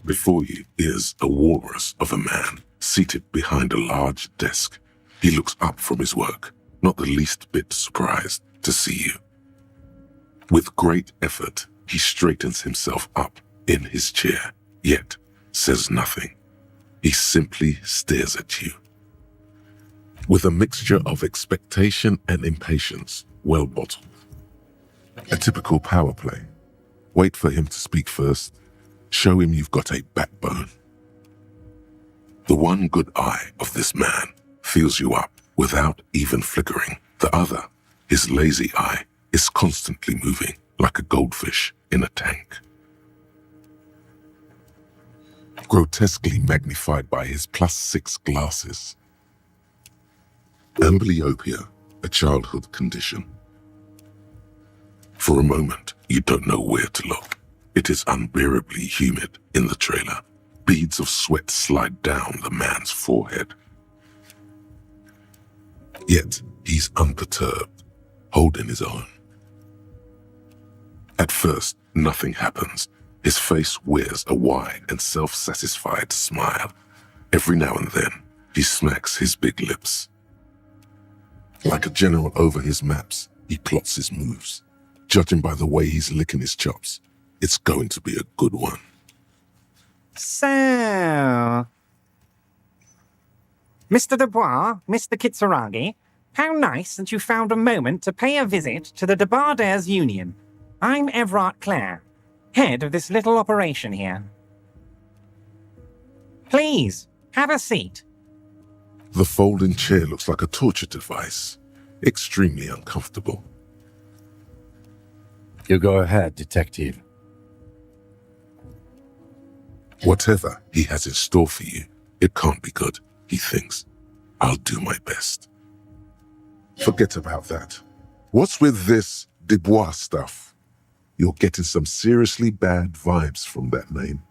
Before you is a walrus of a man seated behind a large desk. He looks up from his work, not the least bit surprised to see you. With great effort, he straightens himself up in his chair, yet says nothing. He simply stares at you. With a mixture of expectation and impatience, well bottled. A typical power play. Wait for him to speak first. Show him you've got a backbone. The one good eye of this man fills you up without even flickering. The other, his lazy eye, is constantly moving like a goldfish in a tank. Grotesquely magnified by his +6 glasses. Amblyopia, a childhood condition. For a moment, you don't know where to look. It is unbearably humid in the trailer. Beads of sweat slide down the man's forehead. Yet, he's unperturbed, holding his own. At first, nothing happens. His face wears a wide and self-satisfied smile. Every now and then, he smacks his big lips. Like a general over his maps, he plots his moves. Judging by the way he's licking his chops, it's going to be a good one. So, Mr. Dubois, Mr. Kitsuragi, how nice that you found a moment to pay a visit to the Debardairs Union. I'm Evrart Claire, head of this little operation here. Please, have a seat. The folding chair looks like a torture device. Extremely uncomfortable. You go ahead, detective. Whatever he has in store for you, it can't be good, he thinks. I'll do my best. Forget about that. What's with this Dubois stuff? You're getting some seriously bad vibes from that name.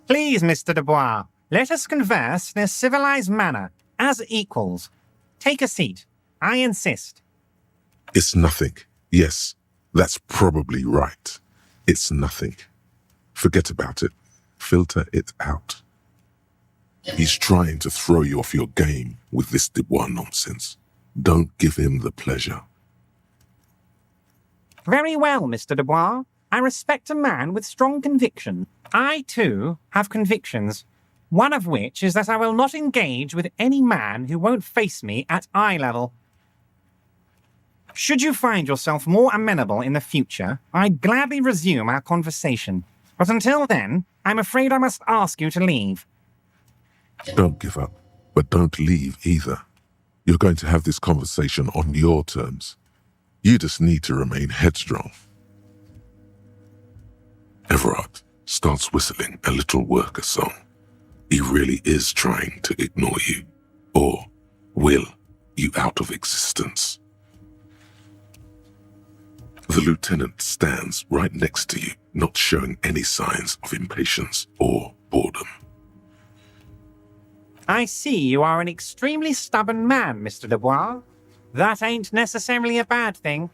Please, Mr. Dubois, let us converse in a civilized manner, as equals. Take a seat. I insist. It's nothing. Yes, that's probably right. It's nothing. Forget about it. Filter it out. He's trying to throw you off your game with this Dubois nonsense. Don't give him the pleasure. Very well, Mr. Dubois. I respect a man with strong conviction. I, too, have convictions. One of which is that I will not engage with any man who won't face me at eye level. Should you find yourself more amenable in the future, I'd gladly resume our conversation. But until then, I'm afraid I must ask you to leave. Don't give up, but don't leave either. You're going to have this conversation on your terms. You just need to remain headstrong. Evrart starts whistling a little worker song. He really is trying to ignore you, or will you out of existence. The lieutenant stands right next to you, not showing any signs of impatience or boredom. I see you are an extremely stubborn man, Mr. Dubois. That ain't necessarily a bad thing.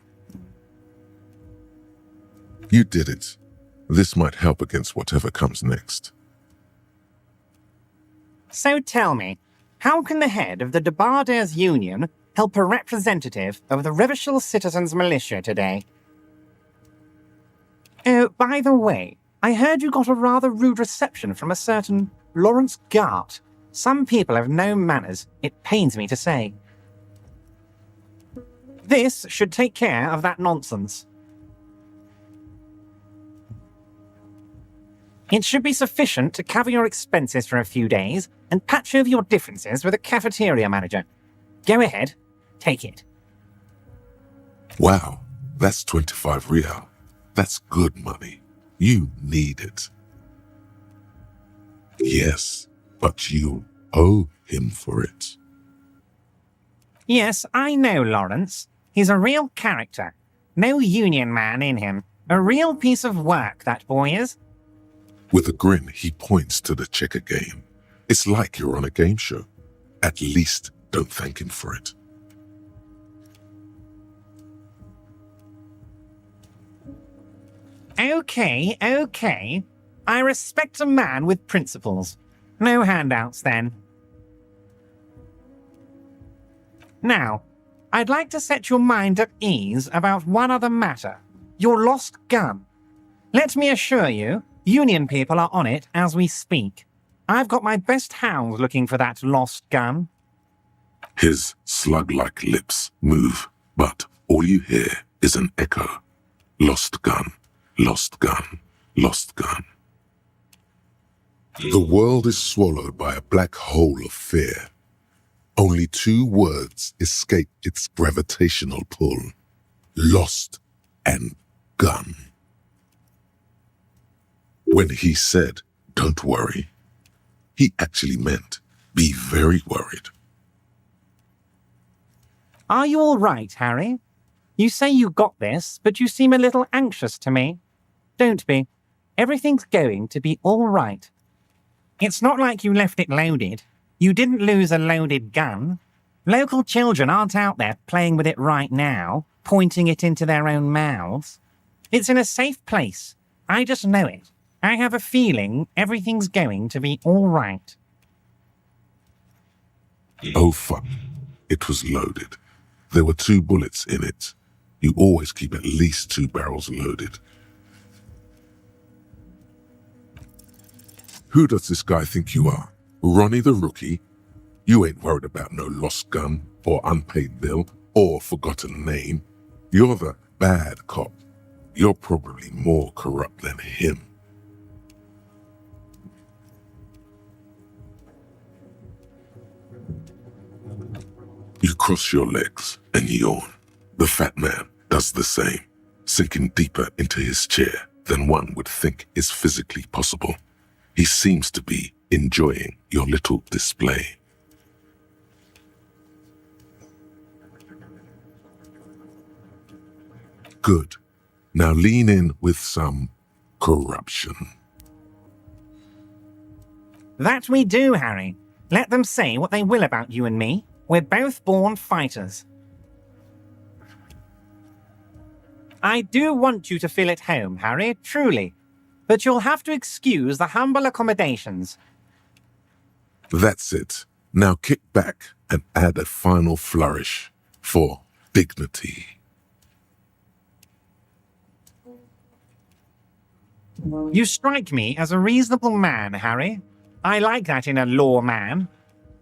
You did it. This might help against whatever comes next. So tell me, how can the head of the Debardairs Union help a representative of the Revachol Citizens Militia today? Oh, by the way, I heard you got a rather rude reception from a certain Lawrence Gart. Some people have no manners, it pains me to say. This should take care of that nonsense. It should be sufficient to cover your expenses for a few days and patch over your differences with a cafeteria manager. Go ahead, take it. Wow, that's 25 real. That's good money. You need it. Yes, but you owe him for it. Yes, I know Lawrence. He's a real character. No union man in him. A real piece of work, that boy is. With a grin, he points to the checker game. It's like you're on a game show. At least don't thank him for it. Okay. I respect a man with principles. No handouts, then. Now, I'd like to set your mind at ease about one other matter. Your lost gun. Let me assure you, Union people are on it as we speak. I've got my best hounds looking for that lost gun. His slug-like lips move, but all you hear is an echo. Lost gun, lost gun, lost gun. The world is swallowed by a black hole of fear. Only 2 words escape its gravitational pull. Lost and gun. When he said, "Don't worry," he actually meant, be very worried. Are you all right, Harry? You say you got this, but you seem a little anxious to me. Don't be. Everything's going to be all right. It's not like you left it loaded. You didn't lose a loaded gun. Local children aren't out there playing with it right now, pointing it into their own mouths. It's in a safe place. I just know it. I have a feeling everything's going to be all right. Oh fuck. It was loaded. There were 2 bullets in it. You always keep at least 2 barrels loaded. Who does this guy think you are? Ronnie the Rookie? You ain't worried about no lost gun, or unpaid bill, or forgotten name. You're the bad cop. You're probably more corrupt than him. You cross your legs and yawn. The fat man does the same, sinking deeper into his chair than one would think is physically possible. He seems to be enjoying your little display. Good. Now lean in with some corruption. That we do, Harry. Let them say what they will about you and me. We're both born fighters. I do want you to feel at home, Harry, truly. But you'll have to excuse the humble accommodations. That's it. Now kick back and add a final flourish for dignity. You strike me as a reasonable man, Harry. I like that in a law man.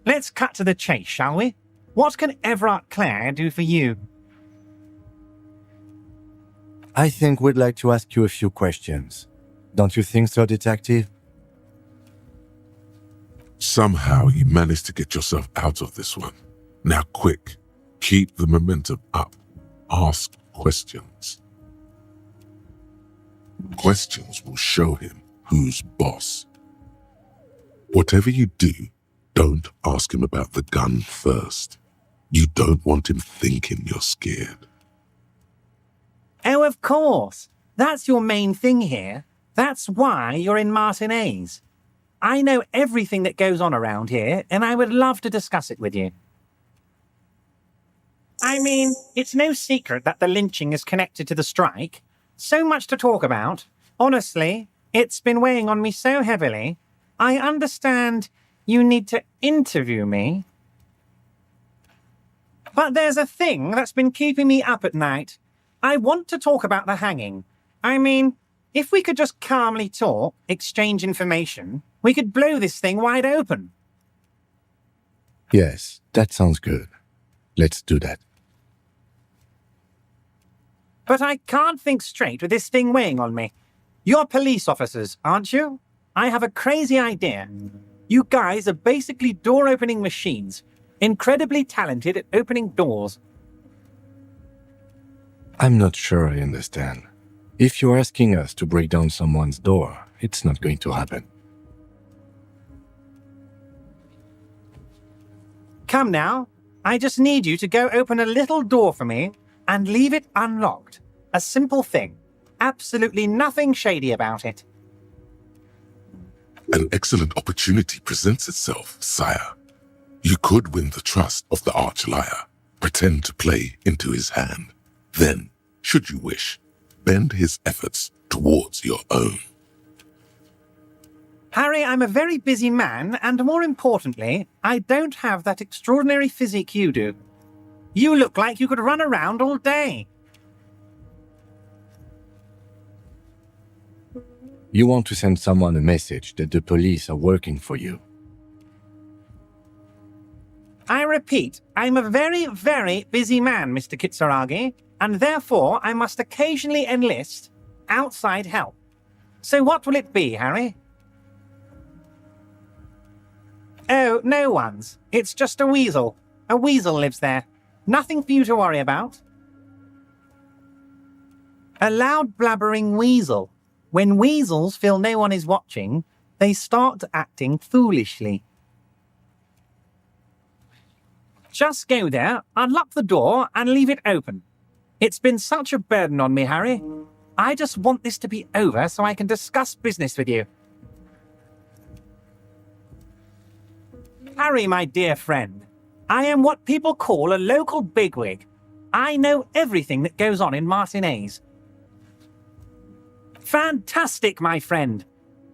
Let's cut to the chase, shall we? What can Evrart Claire do for you? I think we'd like to ask you a few questions. Don't you think so, Detective? Somehow you managed to get yourself out of this one. Now quick, keep the momentum up. Ask questions. Questions will show him who's boss. Whatever you do, don't ask him about the gun first. You don't want him thinking you're scared. Oh, of course. That's your main thing here. That's why you're in Martinez. I know everything that goes on around here, and I would love to discuss it with you. I mean, it's no secret that the lynching is connected to the strike. So much to talk about. Honestly, it's been weighing on me so heavily. I understand you need to interview me. But there's a thing that's been keeping me up at night. I want to talk about the hanging. I mean, if we could just calmly talk, exchange information, we could blow this thing wide open. Yes, that sounds good. Let's do that. But I can't think straight with this thing weighing on me. You're police officers, aren't you? I have a crazy idea. You guys are basically door-opening machines, incredibly talented at opening doors. I'm not sure I understand. If you're asking us to break down someone's door, it's not going to happen. Come now. I just need you to go open a little door for me and leave it unlocked. A simple thing. Absolutely nothing shady about it. An excellent opportunity presents itself, sire. You could win the trust of the arch-liar, pretend to play into his hand. Then, should you wish, bend his efforts towards your own. Harry, I'm a very busy man, and more importantly, I don't have that extraordinary physique you do. You look like you could run around all day. You want to send someone a message that the police are working for you. I repeat, I'm a very, very busy man, Mr. Kitsuragi, and therefore I must occasionally enlist outside help. So what will it be, Harry? Oh, no one's. It's just a weasel. A weasel lives there. Nothing for you to worry about. A loud blabbering weasel. When weasels feel no one is watching, they start acting foolishly. Just go there, unlock the door, and leave it open. It's been such a burden on me, Harry. I just want this to be over so I can discuss business with you. Harry, my dear friend, I am what people call a local bigwig. I know everything that goes on in Martinez. Fantastic, my friend.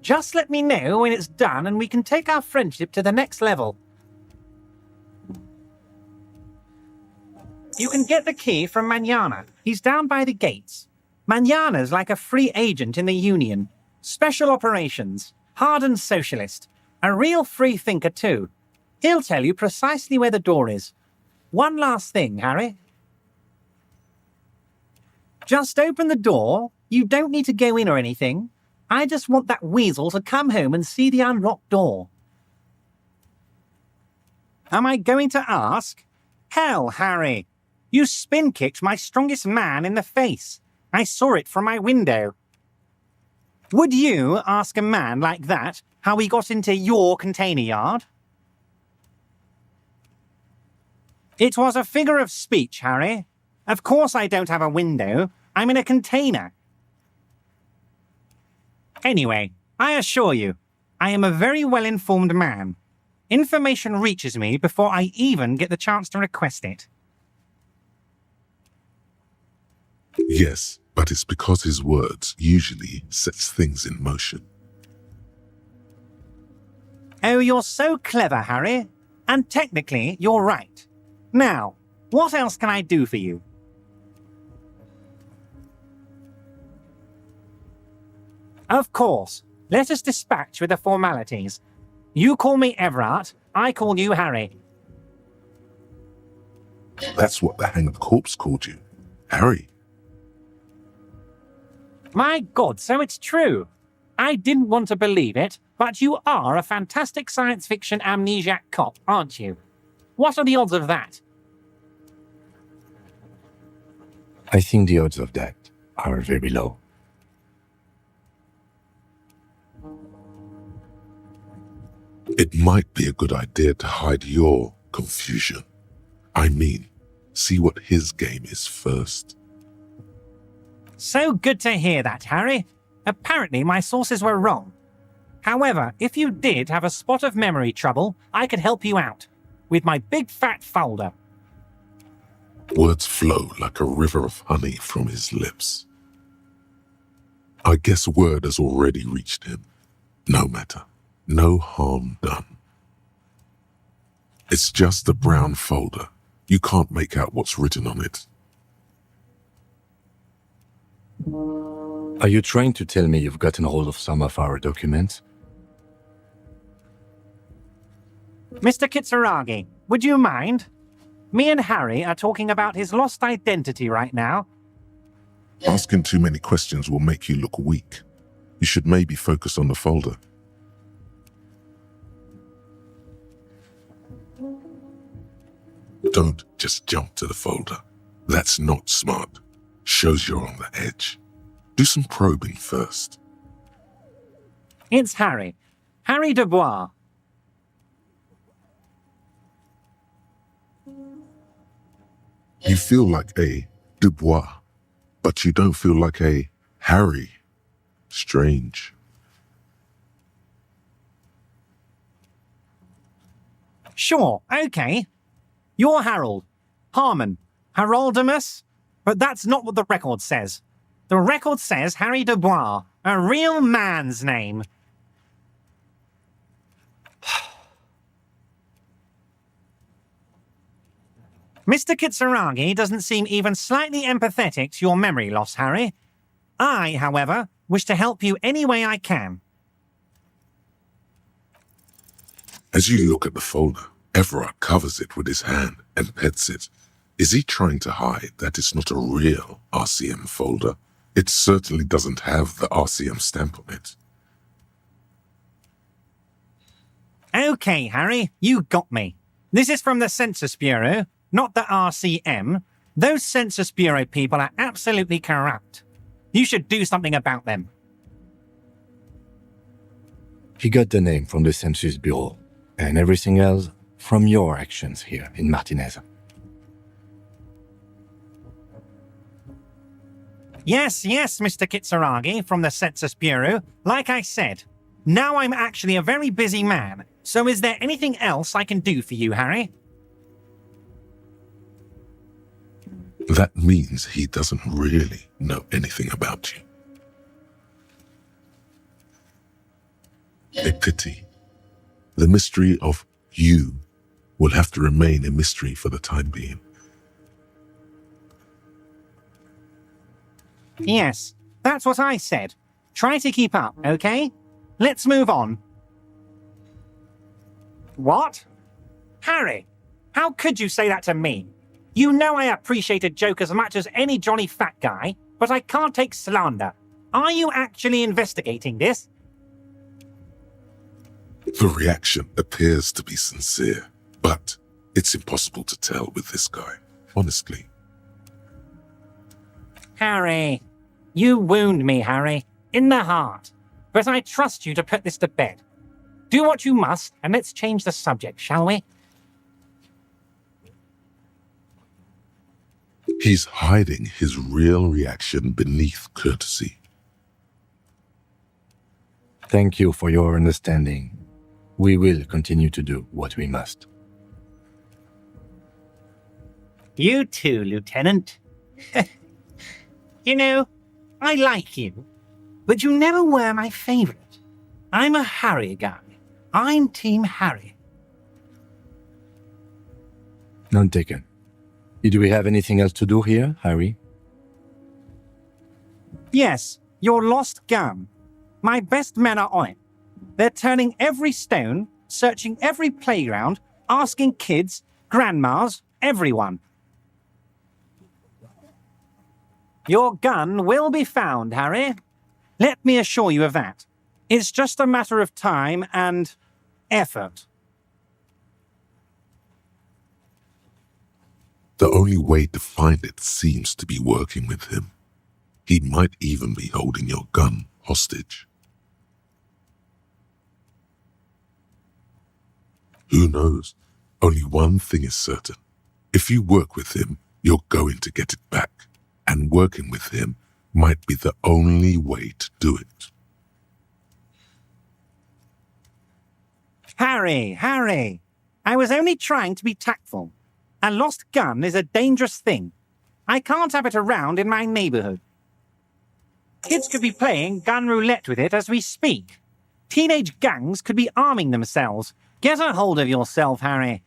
Just let me know when it's done and we can take our friendship to the next level. You can get the key from Manana. He's down by the gates. Manana's like a free agent in the Union. Special operations. Hardened socialist. A real free thinker too. He'll tell you precisely where the door is. One last thing, Harry. Just open the door. You don't need to go in or anything. I just want that weasel to come home and see the unlocked door. Am I going to ask? Hell, Harry. You spin-kicked my strongest man in the face. I saw it from my window. Would you ask a man like that how he got into your container yard? It was a figure of speech, Harry. Of course I don't have a window. I'm in a container. Anyway, I assure you, I am a very well-informed man. Information reaches me before I even get the chance to request it. Yes, but it's because his words usually sets things in motion. Oh, you're so clever, Harry. And technically, you're right. Now, what else can I do for you? Of course. Let us dispatch with the formalities. You call me Evrart, I call you Harry. That's what the hanged corpse called you. Harry. My God, so it's true. I didn't want to believe it, but you are a fantastic science fiction amnesiac cop, aren't you? What are the odds of that? I think the odds of that are very low. It might be a good idea to hide your confusion. I mean, see what his game is first. So good to hear that, Harry. Apparently my sources were wrong. However, if you did have a spot of memory trouble, I could help you out. With my big fat folder. Words flow like a river of honey from his lips. I guess word has already reached him. No matter. No harm done. It's just a brown folder. You can't make out what's written on it. Are you trying to tell me you've gotten hold of some of our documents? Mr. Kitsuragi, would you mind? Me and Harry are talking about his lost identity right now. Asking too many questions will make you look weak. You should maybe focus on the folder. Don't just jump to the folder. That's not smart. Shows you're on the edge. Do some probing first. It's Harry. Harry Dubois. You feel like a Dubois, but you don't feel like a Harry. Strange. Sure, okay. You're Harold. Harmon. Haroldamus? But that's not what the record says. The record says Harry Dubois, a real man's name. Mr. Kitsuragi doesn't seem even slightly empathetic to your memory loss, Harry. I, however, wish to help you any way I can. As you look at the folder, Evrart covers it with his hand and pets it. Is he trying to hide that it's not a real RCM folder? It certainly doesn't have the RCM stamp on it. Okay, Harry, you got me. This is from the Census Bureau, not the RCM. Those Census Bureau people are absolutely corrupt. You should do something about them. He got the name from the Census Bureau, and everything else from your actions here in Martinez. Yes, Mr. Kitsuragi from the Census Bureau. Like I said, now I'm actually a very busy man, so is there anything else I can do for you, Harry? That means he doesn't really know anything about you. A pity. The mystery of you will have to remain a mystery for the time being. Yes, that's what I said. Try to keep up, okay? Let's move on. What? Harry, how could you say that to me? You know I appreciate a joke as much as any jolly fat guy, but I can't take slander. Are you actually investigating this? The reaction appears to be sincere, but it's impossible to tell with this guy, honestly. Harry, you wound me, Harry, in the heart. But I trust you to put this to bed. Do what you must, and let's change the subject, shall we? He's hiding his real reaction beneath courtesy. Thank you for your understanding. We will continue to do what we must. You too, Lieutenant. You know, I like you, but you never were my favorite. I'm a Harry guy. I'm Team Harry. None taken. Do we have anything else to do here, Harry? Yes, your lost gun. My best men are on it. They're turning every stone, searching every playground, asking kids, grandmas, everyone. Your gun will be found, Harry. Let me assure you of that. It's just a matter of time and effort. The only way to find it seems to be working with him. He might even be holding your gun hostage. Who knows? Only one thing is certain. If you work with him, you're going to get it back. And working with him might be the only way to do it. Harry! I was only trying to be tactful. A lost gun is a dangerous thing. I can't have it around in my neighborhood. Kids could be playing gun roulette with it as we speak. Teenage gangs could be arming themselves. Get a hold of yourself, Harry.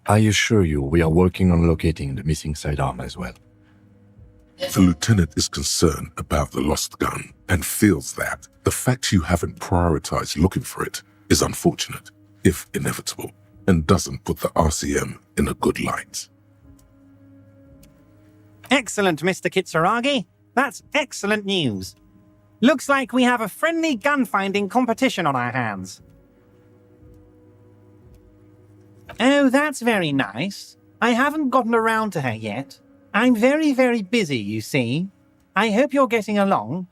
I assure you we are working on locating the missing sidearm as well. The lieutenant is concerned about the lost gun and feels that the fact you haven't prioritized looking for it is unfortunate, if inevitable, and doesn't put the RCM in a good light. Excellent, Mr. Kitsuragi. That's excellent news. Looks like we have a friendly gun-finding competition on our hands. Oh, that's very nice. I haven't gotten around to her yet. I'm very, very busy, you see. I hope you're getting along.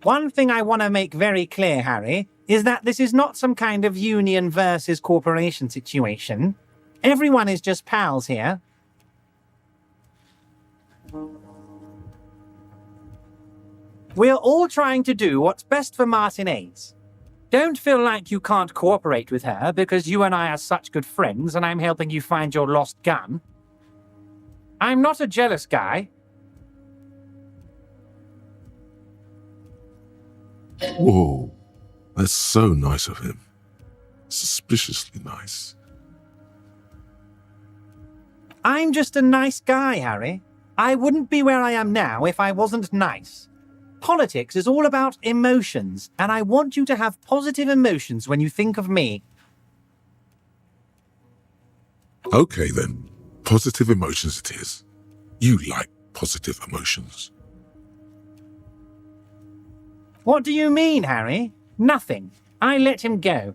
One thing I want to make very clear, Harry, is that this is not some kind of union versus corporation situation. Everyone is just pals here. We're all trying to do what's best for Martinez. Don't feel like you can't cooperate with her because you and I are such good friends and I'm helping you find your lost gun. I'm not a jealous guy. Whoa, that's so nice of him. Suspiciously nice. I'm just a nice guy, Harry. I wouldn't be where I am now if I wasn't nice. Politics is all about emotions, and I want you to have positive emotions when you think of me. Okay then, positive emotions it is. You like positive emotions. What do you mean, Harry? Nothing. I let him go.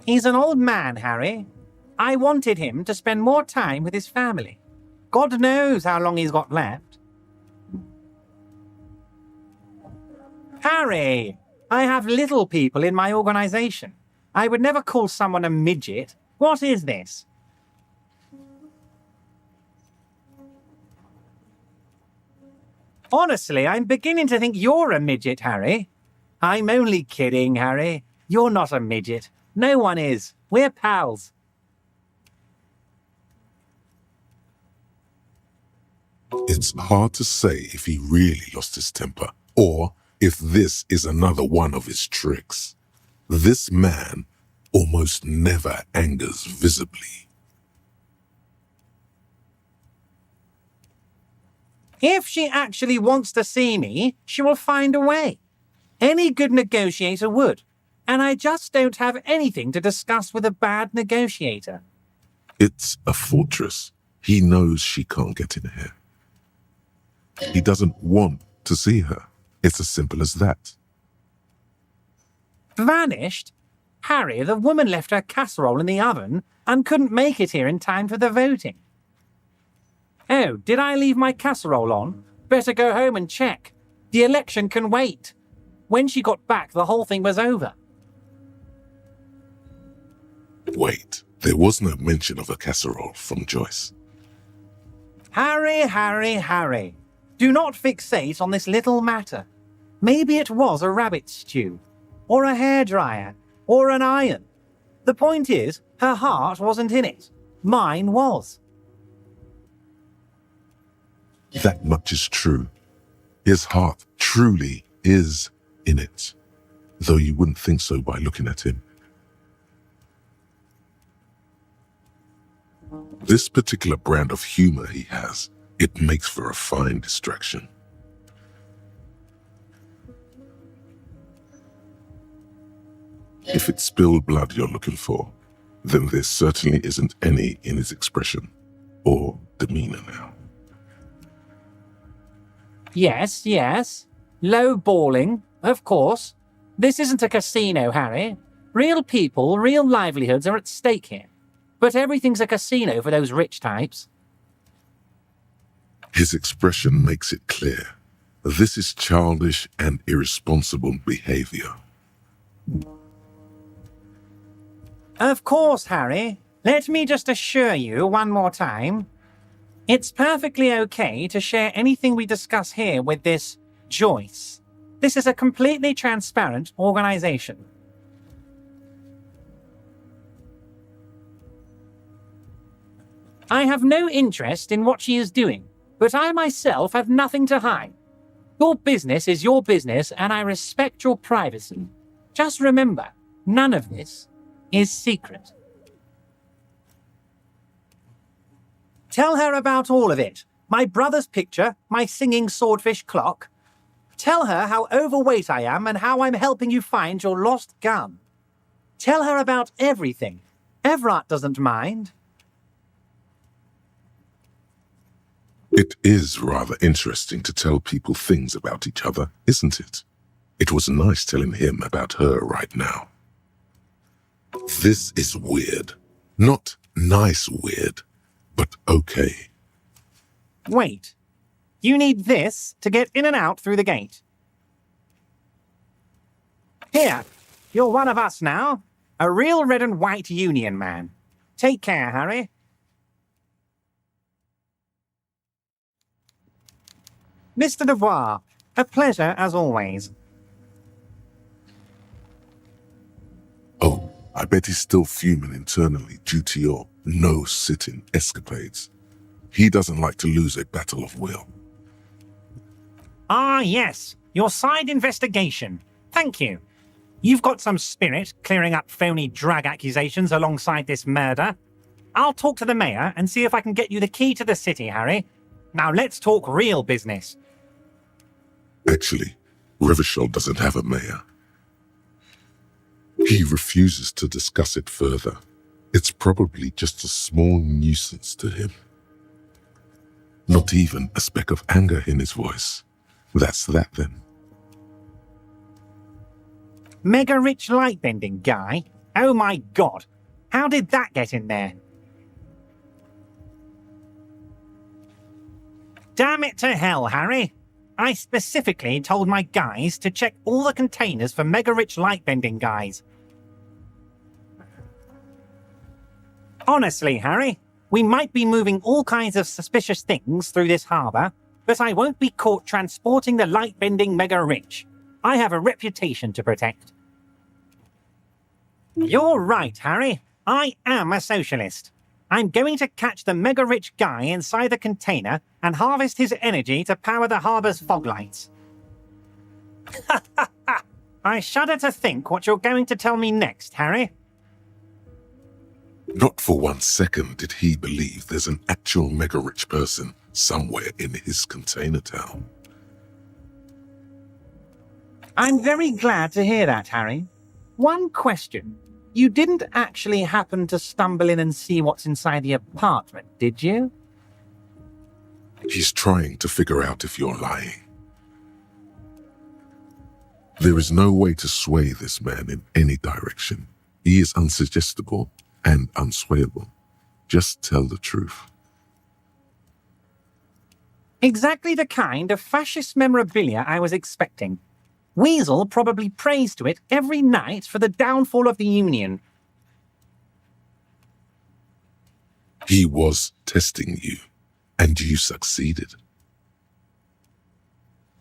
He's an old man, Harry. I wanted him to spend more time with his family. God knows how long he's got left. Harry, I have little people in my organization. I would never call someone a midget. What is this? Honestly, I'm beginning to think you're a midget, Harry. I'm only kidding, Harry. You're not a midget. No one is. We're pals. It's hard to say if he really lost his temper, or if this is another one of his tricks. This man almost never angers visibly. If she actually wants to see me, she will find a way. Any good negotiator would. And I just don't have anything to discuss with a bad negotiator. It's a fortress. He knows she can't get in here. He doesn't want to see her. It's as simple as that. Vanished? Harry, the woman left her casserole in the oven and couldn't make it here in time for the voting. Oh, did I leave my casserole on? Better go home and check. The election can wait. When she got back, the whole thing was over. Wait, there was no mention of a casserole from Joyce. Harry, Harry, Harry. Do not fixate on this little matter. Maybe it was a rabbit stew, or a hairdryer, or an iron. The point is, her heart wasn't in it. Mine was. That much is true. His heart truly is in it, though you wouldn't think so by looking at him. This particular brand of humor he has, it makes for a fine distraction. If it's spilled blood you're looking for, then there certainly isn't any in his expression or demeanor now. Yes, yes. Low balling, of course. This isn't a casino, Harry. Real people, real livelihoods are at stake here. But everything's a casino for those rich types. His expression makes it clear. This is childish and irresponsible behavior. Of course, Harry. Let me just assure you one more time. It's perfectly okay to share anything we discuss here with this Joyce. This is a completely transparent organization. I have no interest in what she is doing, but I myself have nothing to hide. Your business is your business, and I respect your privacy. Just remember, none of this is secret. Tell her about all of it. My brother's picture, my singing swordfish clock. Tell her how overweight I am and how I'm helping you find your lost gun. Tell her about everything. Evrart doesn't mind. It is rather interesting to tell people things about each other, isn't it? It was nice telling him about her right now. This is weird. Not nice weird, but okay. Wait. You need this to get in and out through the gate. Here, you're one of us now. A real red and white union man. Take care, Harry. Mr. Devoir, a pleasure as always. Oh, I bet he's still fuming internally due to your no-sitting escapades. He doesn't like to lose a battle of will. Ah, yes, your side investigation. Thank you. You've got some spirit clearing up phony drug accusations alongside this murder. I'll talk to the mayor and see if I can get you the key to the city, Harry. Now let's talk real business. Actually, Revachol doesn't have a mayor. He refuses to discuss it further. It's probably just a small nuisance to him. Not even a speck of anger in his voice. That's that then. Mega rich lightbending guy? Oh my god. How did that get in there? Damn it to hell, Harry. I specifically told my guys to check all the containers for mega rich lightbending guys. Honestly, Harry, we might be moving all kinds of suspicious things through this harbour, but I won't be caught transporting the lightbending mega rich. I have a reputation to protect. You're right, Harry. I am a socialist. I'm going to catch the mega rich guy inside the container and harvest his energy to power the harbour's fog lights. I shudder to think what you're going to tell me next, Harry. Not for 1 second did he believe there's an actual mega-rich person somewhere in his container town. I'm very glad to hear that, Harry. One question. You didn't actually happen to stumble in and see what's inside the apartment, did you? He's trying to figure out if you're lying. There is no way to sway this man in any direction. He is unsuggestible and unswayable. Just tell the truth. Exactly the kind of fascist memorabilia I was expecting. Weasel probably prays to it every night for the downfall of the Union. He was testing you, and you succeeded.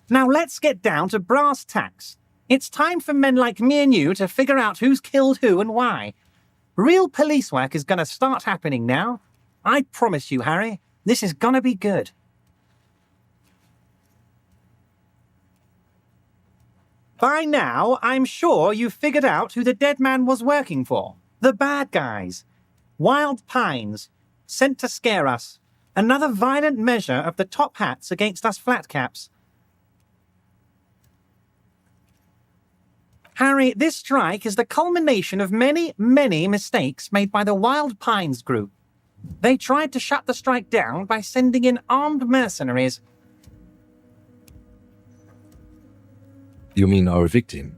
Now let's get down to brass tacks. It's time for men like me and you to figure out who's killed who and why. Real police work is going to start happening now. I promise you, Harry, this is going to be good. By now, I'm sure you've figured out who the dead man was working for. The bad guys. Wild Pines. Sent to scare us. Another violent measure of the top hats against us flatcaps. Harry, this strike is the culmination of many, many mistakes made by the Wild Pines group. They tried to shut the strike down by sending in armed mercenaries. You mean our victim?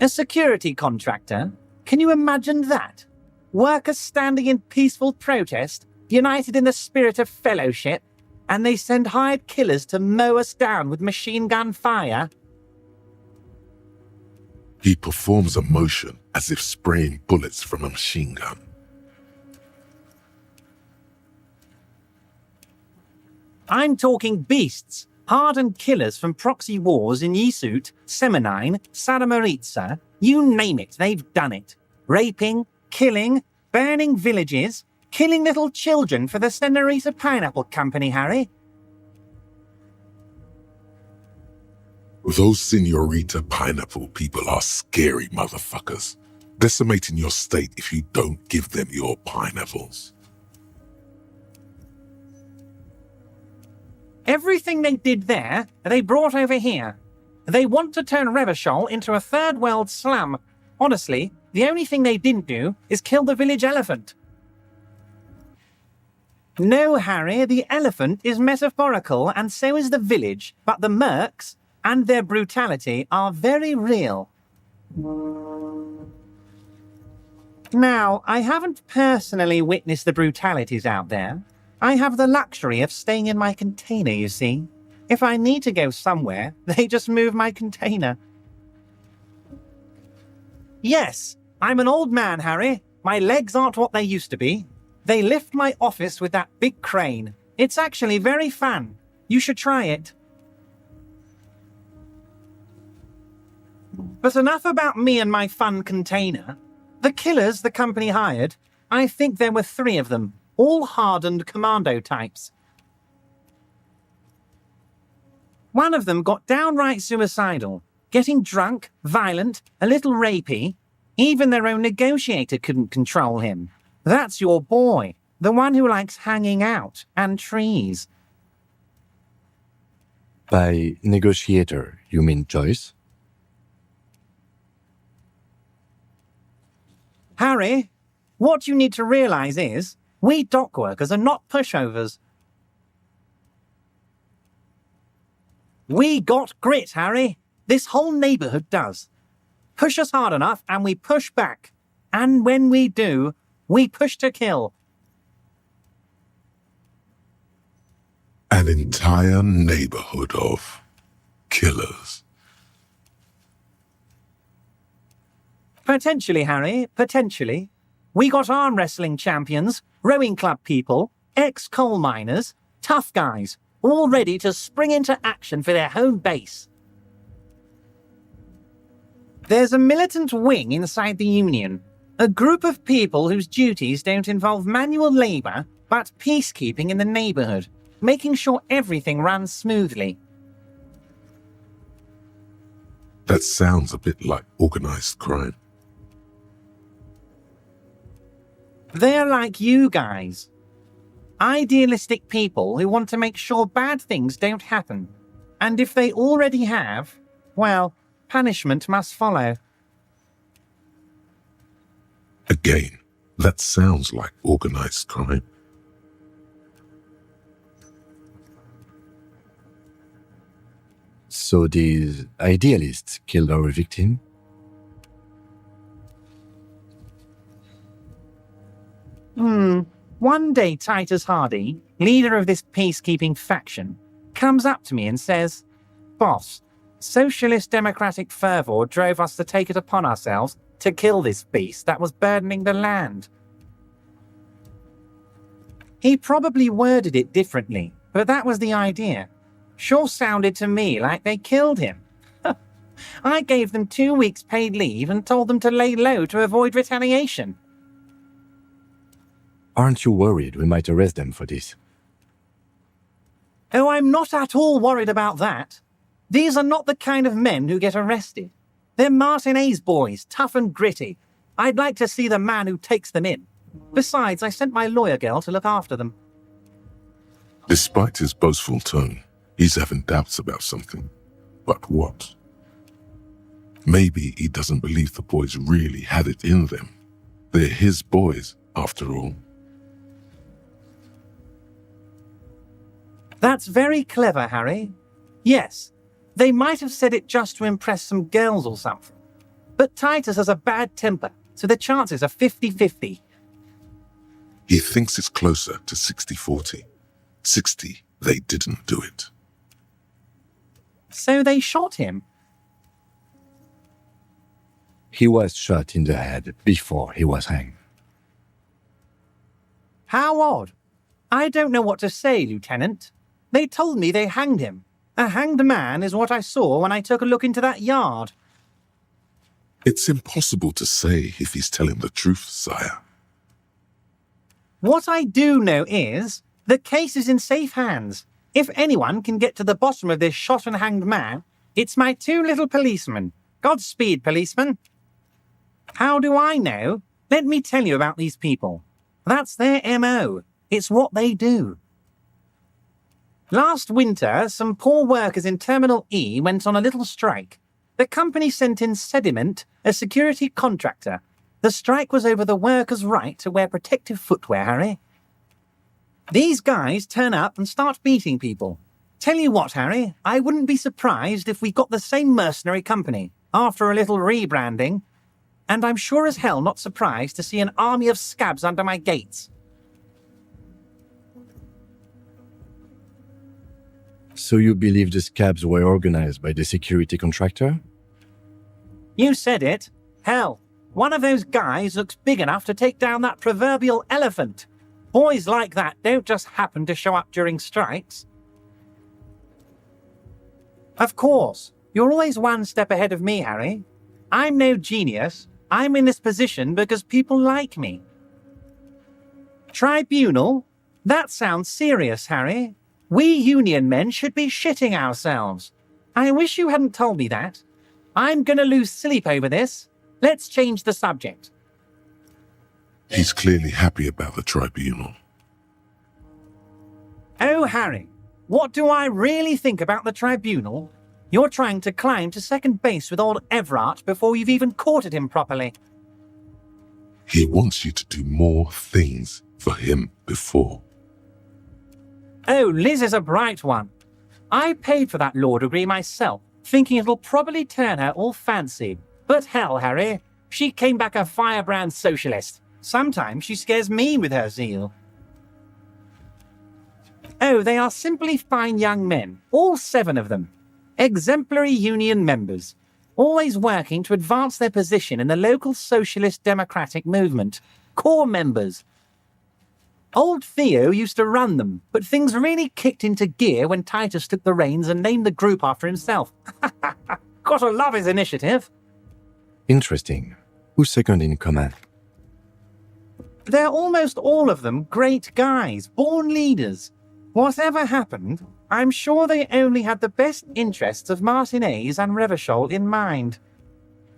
A security contractor? Can you imagine that? Workers standing in peaceful protest, united in the spirit of fellowship, and they send hired killers to mow us down with machine gun fire? He performs a motion as if spraying bullets from a machine gun. I'm talking beasts, hardened killers from proxy wars in Yisut, Semenine, Saramaritsa, you name it, they've done it. Raping, killing, burning villages, killing little children for the Senorita Pineapple Company, Harry. Those Senorita Pineapple people are scary motherfuckers, decimating your state if you don't give them your pineapples. Everything they did there, they brought over here. They want to turn Revachol into a third world slum. Honestly, the only thing they didn't do is kill the village elephant. No, Harry, the elephant is metaphorical and so is the village, but the mercs and their brutality are very real. Now, I haven't personally witnessed the brutalities out there. I have the luxury of staying in my container, you see. If I need to go somewhere, they just move my container. Yes, I'm an old man, Harry. My legs aren't what they used to be. They lift my office with that big crane. It's actually very fun. You should try it. But enough about me and my fun container. The killers the company hired, I think there were 3 of them, all hardened commando types. One of them got downright suicidal, getting drunk, violent, a little rapey. Even their own negotiator couldn't control him. That's your boy, the one who likes hanging out and trees. By negotiator, you mean Joyce? Harry, what you need to realize is, we dock workers are not pushovers. We got grit, Harry. This whole neighborhood does. Push us hard enough and we push back. And when we do, we push to kill. An entire neighborhood of killers. Potentially, Harry, potentially. We got arm wrestling champions, rowing club people, ex-coal miners, tough guys, all ready to spring into action for their home base. There's a militant wing inside the Union, a group of people whose duties don't involve manual labour, but peacekeeping in the neighbourhood, making sure everything runs smoothly. That sounds a bit like organized crime. They're like you guys. Idealistic people who want to make sure bad things don't happen. And if they already have, well, punishment must follow. Again, that sounds like organized crime. So these idealists killed our victim? One day Titus Hardy, leader of this peacekeeping faction, comes up to me and says, "Boss, socialist democratic fervor drove us to take it upon ourselves to kill this beast that was burdening the land." He probably worded it differently, but that was the idea. Sure sounded to me like they killed him. I gave them 2 weeks paid leave and told them to lay low to avoid retaliation. Aren't you worried we might arrest them for this? Oh, I'm not at all worried about that. These are not the kind of men who get arrested. They're Martinez boys, tough and gritty. I'd like to see the man who takes them in. Besides, I sent my lawyer girl to look after them. Despite his boastful tone, he's having doubts about something. But what? Maybe he doesn't believe the boys really had it in them. They're his boys, after all. That's very clever, Harry. Yes, they might have said it just to impress some girls or something. But Titus has a bad temper, so the chances are 50-50. He thinks it's closer to 60-40. 60, they didn't do it. So they shot him. He was shot in the head before he was hanged. How odd. I don't know what to say, Lieutenant. They told me they hanged him. A hanged man is what I saw when I took a look into that yard. It's impossible to say if he's telling the truth, sire. What I do know is, the case is in safe hands. If anyone can get to the bottom of this shot and hanged man, it's my 2 little policemen. Godspeed, policemen. How do I know? Let me tell you about these people. That's their MO. It's what they do. Last winter, some poor workers in Terminal E went on a little strike. The company sent in Sediment, a security contractor. The strike was over the workers' right to wear protective footwear, Harry. These guys turn up and start beating people. Tell you what, Harry, I wouldn't be surprised if we got the same mercenary company, after a little rebranding. And I'm sure as hell not surprised to see an army of scabs under my gates. So you believe the scabs were organized by the security contractor? You said it. Hell, one of those guys looks big enough to take down that proverbial elephant. Boys like that don't just happen to show up during strikes. Of course, you're always one step ahead of me, Harry. I'm no genius. I'm in this position because people like me. Tribunal? That sounds serious, Harry. We union men should be shitting ourselves. I wish you hadn't told me that. I'm gonna lose sleep over this. Let's change the subject. He's clearly happy about the tribunal. Oh, Harry, what do I really think about the tribunal? You're trying to climb to second base with old Evrart before you've even courted him properly. He wants you to do more things for him before. Oh, Liz is a bright one. I paid for that law degree myself, thinking it'll probably turn her all fancy. But hell, Harry, she came back a firebrand socialist. Sometimes she scares me with her zeal. Oh, they are simply fine young men, all 7 of them. Exemplary union members, always working to advance their position in the local socialist democratic movement. Core members. Old Theo used to run them, but things really kicked into gear when Titus took the reins and named the group after himself. Gotta love his initiative. Interesting. Who's second in command? They're almost all of them great guys, born leaders. Whatever happened, I'm sure they only had the best interests of Martinez and Revachol in mind.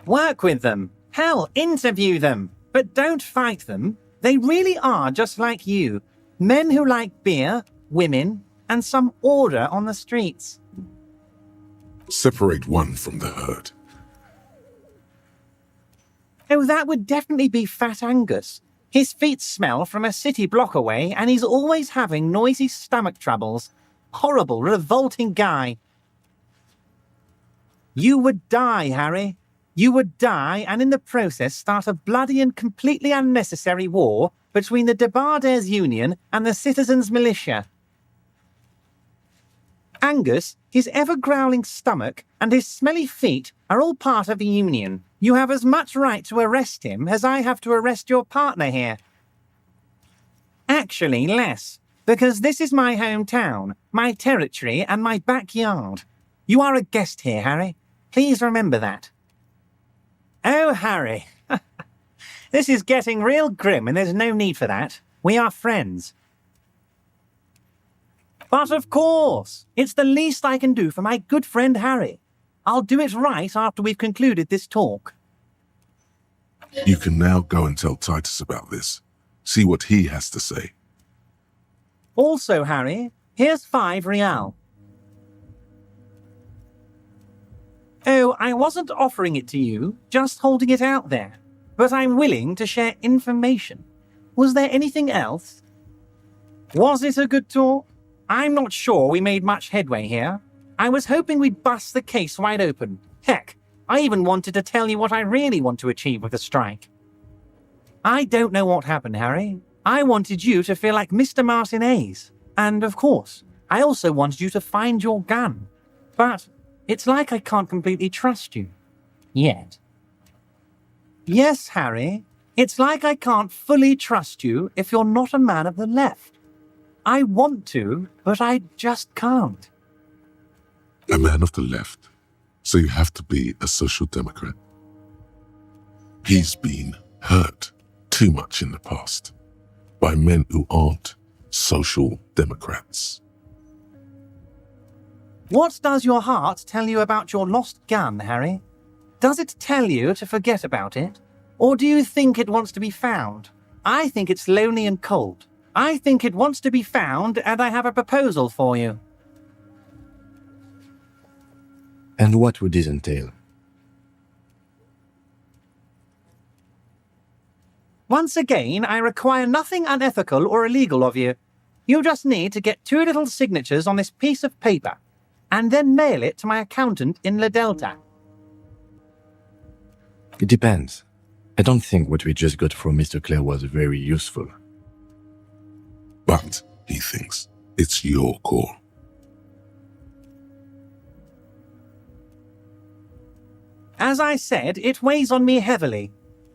Work with them. Hell, interview them. But don't fight them. They really are just like you. Men who like beer, women, and some order on the streets. Separate one from the herd. Oh, that would definitely be Fat Angus. His feet smell from a city block away, and he's always having noisy stomach troubles. Horrible, revolting guy. You would die, Harry. You would die, and in the process start a bloody and completely unnecessary war between the Debarders Union and the Citizens' Militia. Angus, his ever-growling stomach, and his smelly feet are all part of the Union. You have as much right to arrest him as I have to arrest your partner here. Actually, less, because this is my hometown, my territory, and my backyard. You are a guest here, Harry. Please remember that. Oh, Harry. This is getting real grim, and there's no need for that. We are friends. But of course, it's the least I can do for my good friend Harry. I'll do it right after we've concluded this talk. You can now go and tell Titus about this. See what he has to say. Also, Harry, here's 5 real. Oh, I wasn't offering it to you, just holding it out there. But I'm willing to share information. Was there anything else? Was it a good talk? I'm not sure we made much headway here. I was hoping we'd bust the case wide open. Heck, I even wanted to tell you what I really want to achieve with the strike. I don't know what happened, Harry. I wanted you to feel like Mr. Martinez. And, of course, I also wanted you to find your gun. But it's like I can't completely trust you. Yet. Yes, Harry. It's like I can't fully trust you if you're not a man of the left. I want to, but I just can't. A man of the left, so you have to be a social democrat. He's been hurt too much in the past by men who aren't social democrats. What does your heart tell you about your lost gun, Harry? Does it tell you to forget about it? Or do you think it wants to be found? I think it's lonely and cold. I think it wants to be found, and I have a proposal for you. And what would this entail? Once again, I require nothing unethical or illegal of you. You just need to get 2 little signatures on this piece of paper, and then mail it to my accountant in La Delta. It depends. I don't think what we just got from Mr. Claire was very useful. But, he thinks, it's your call. As I said, it weighs on me heavily.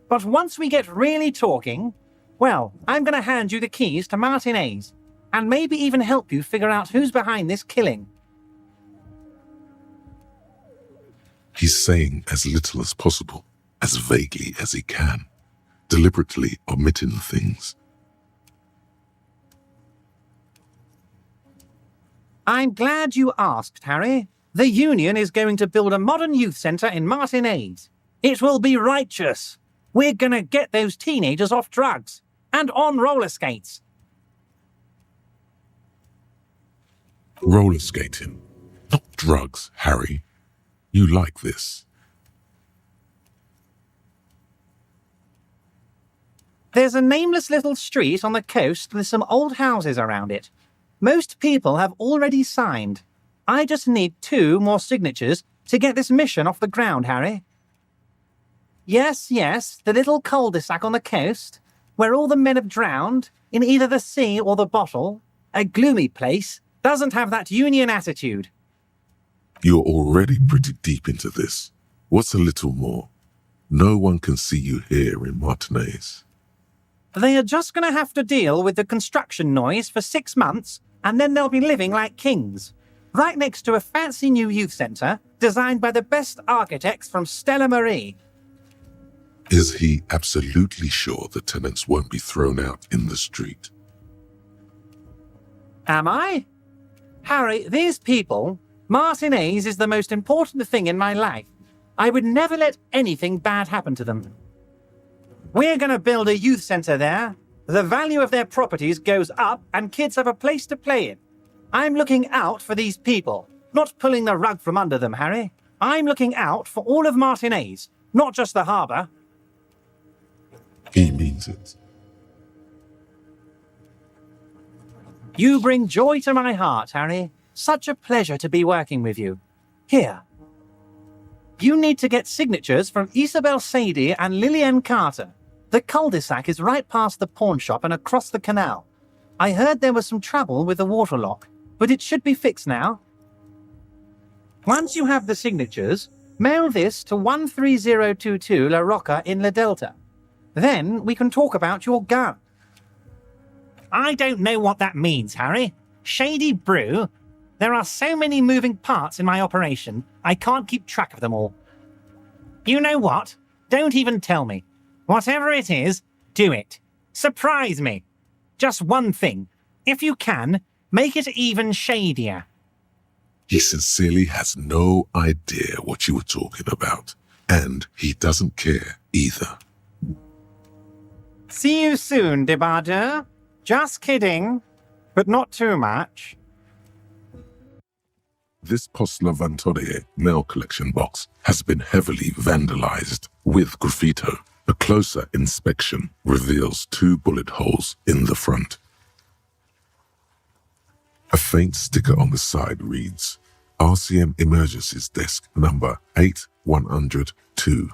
But once we get really talking, well, I'm going to hand you the keys to Martinez, and maybe even help you figure out who's behind this killing. He's saying as little as possible. as vaguely as he can, deliberately omitting things. I'm glad you asked, Harry. The Union is going to build a modern youth centre in Martinez. It will be righteous. We're going to get those teenagers off drugs and on roller skates. Roller skating, not drugs, Harry. You like this. There's a nameless little street on the coast with some old houses around it. Most people have already signed. I just need 2 more signatures to get this mission off the ground, Harry. Yes, the little cul-de-sac on the coast, where all the men have drowned, in either the sea or the bottle. A gloomy place, doesn't have that Union attitude. You're already pretty deep into this. What's a little more? No one can see you here in Martinez. They are just going to have to deal with the construction noise for 6 months, and then they'll be living like kings. Right next to a fancy new youth centre, designed by the best architects from Stella Marie. Is he absolutely sure the tenants won't be thrown out in the street? Am I? Harry, these people, Martinez is the most important thing in my life. I would never let anything bad happen to them. We're going to build a youth centre there. The value of their properties goes up and kids have a place to play in. I'm looking out for these people, not pulling the rug from under them, Harry. I'm looking out for all of Martinez, not just the harbour. He means it. You bring joy to my heart, Harry. Such a pleasure to be working with you. Here. You need to get signatures from Isabel Sadie and Lillian Carter. The cul-de-sac is right past the pawn shop and across the canal. I heard there was some trouble with the water lock, but it should be fixed now. Once you have the signatures, mail this to 13022 La Rocca in La Delta. Then we can talk about your gun. I don't know what that means, Harry. Shady brew? There are so many moving parts in my operation, I can't keep track of them all. You know what? Don't even tell me. Whatever it is, do it. Surprise me. Just one thing. If you can, make it even shadier. He sincerely has no idea what you were talking about, and he doesn't care either. See you soon, Debardeur. Just kidding, but not too much. This Postler Vantore mail collection box has been heavily vandalized with graffito. A closer inspection reveals 2 bullet holes in the front. A faint sticker on the side reads, RCM Emergencies Desk number 8102,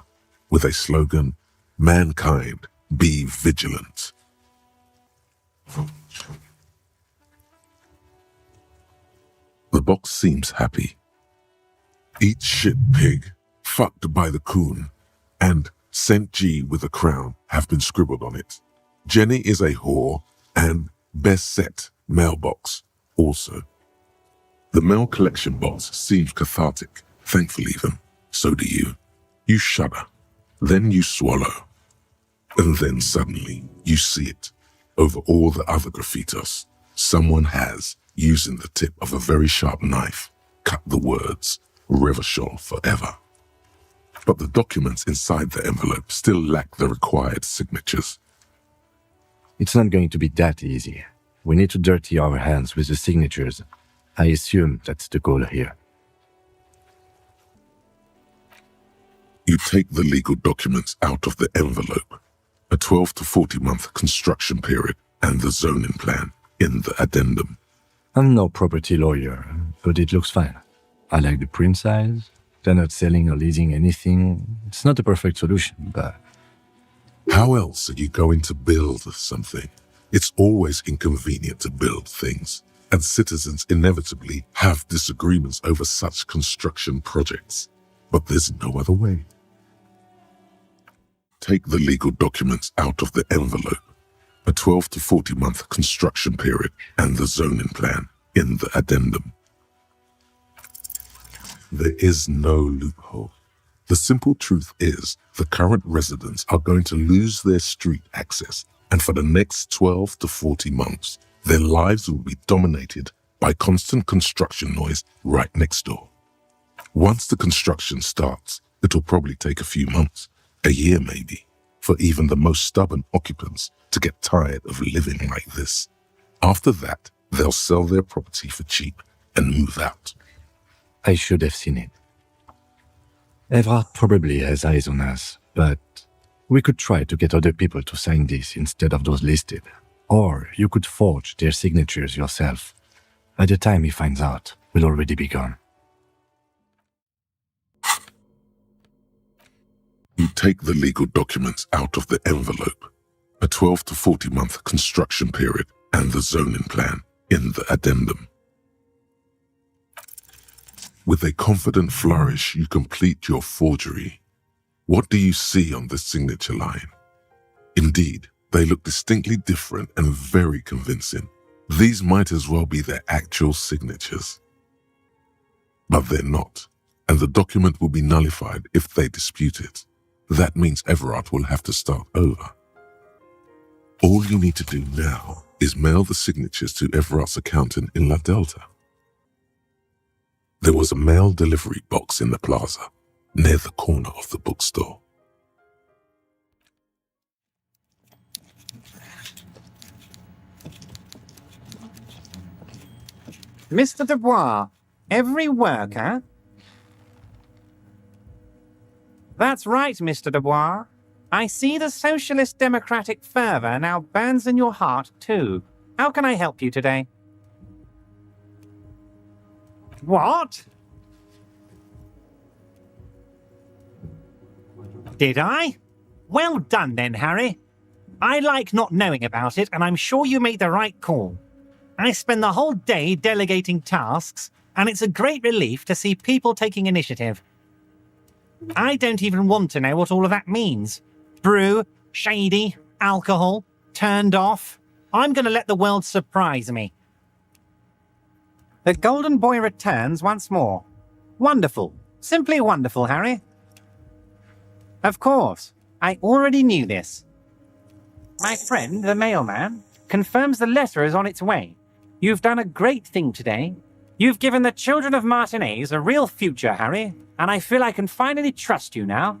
with a slogan, Mankind, be vigilant. The box seems happy. Eat shit pig, fucked by the coon, and St. G with a crown have been scribbled on it. Jenny is a whore, and best set mailbox also. The mail collection box seems cathartic, thankful even. So do you. You shudder. Then you swallow. And then suddenly you see it. Over all the other graffitos, someone has, using the tip of a very sharp knife, cut the words, Revachol forever. But the documents inside the envelope still lack the required signatures. It's not going to be that easy. We need to dirty our hands with the signatures. I assume that's the goal here. You take the legal documents out of the envelope, a 12 to 40 month construction period, and the zoning plan in the addendum. I'm no property lawyer, but it looks fine. I like the print size. They're not selling or leasing anything. It's not a perfect solution, but... How else are you going to build something? It's always inconvenient to build things, and citizens inevitably have disagreements over such construction projects. But there's no other way. Take the legal documents out of the envelope, a 12 to 40 month construction period, and the zoning plan in the addendum. There is no loophole. The simple truth is the current residents are going to lose their street access, and for the next 12 to 40 months, their lives will be dominated by constant construction noise right next door. Once the construction starts, it'll probably take a few months, a year maybe, for even the most stubborn occupants to get tired of living like this. After that, they'll sell their property for cheap and move out. I should have seen it. Evrart probably has eyes on us, but we could try to get other people to sign this instead of those listed. Or you could forge their signatures yourself. By the time he finds out, we'll already be gone. You take the legal documents out of the envelope, a 12 to 40 month construction period, and the zoning plan in the addendum. With a confident flourish, you complete your forgery. What do you see on the signature line? Indeed, they look distinctly different and very convincing. These might as well be their actual signatures. But they're not, and the document will be nullified if they dispute it. That means Evrart will have to start over. All you need to do now is mail the signatures to Evrat's accountant in La Delta. There was a mail delivery box in the plaza, near the corner of the bookstore. Mr. Dubois, every worker? That's right, Mr. Dubois. I see the socialist democratic fervour now burns in your heart too. How can I help you today? What? Did I? Well done then, Harry. I like not knowing about it, and I'm sure you made the right call. I spend the whole day delegating tasks, and it's a great relief to see people taking initiative. I don't even want to know what all of that means. Brew, shady, alcohol, turned off. I'm going to let the world surprise me. The golden boy returns once more. Wonderful. Simply wonderful, Harry. Of course. I already knew this. My friend, the mailman, confirms the letter is on its way. You've done a great thing today. You've given the children of Martinez a real future, Harry, and I feel I can finally trust you now.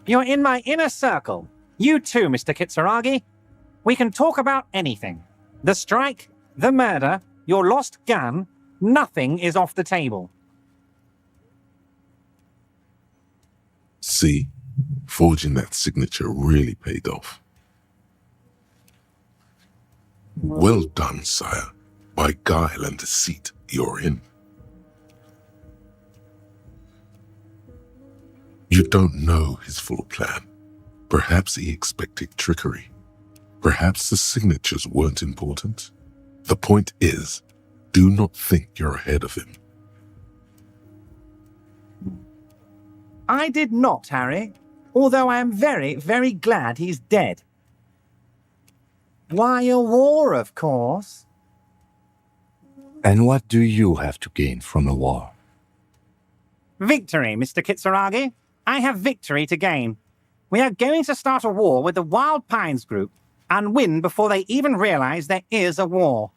You're in my inner circle. You too, Mr. Kitsuragi. We can talk about anything. The strike, the murder, your lost gun, nothing is off the table. See, forging that signature really paid off. Well done, sire. By guile and deceit, you're in. You don't know his full plan. Perhaps he expected trickery. Perhaps the signatures weren't important. The point is, do not think you're ahead of him. I did not, Harry, although I am very, very glad he's dead. Why, a war, of course. And what do you have to gain from a war? Victory, Mr. Kitsuragi. I have victory to gain. We are going to start a war with the Wild Pines group and win before they even realize there is a war.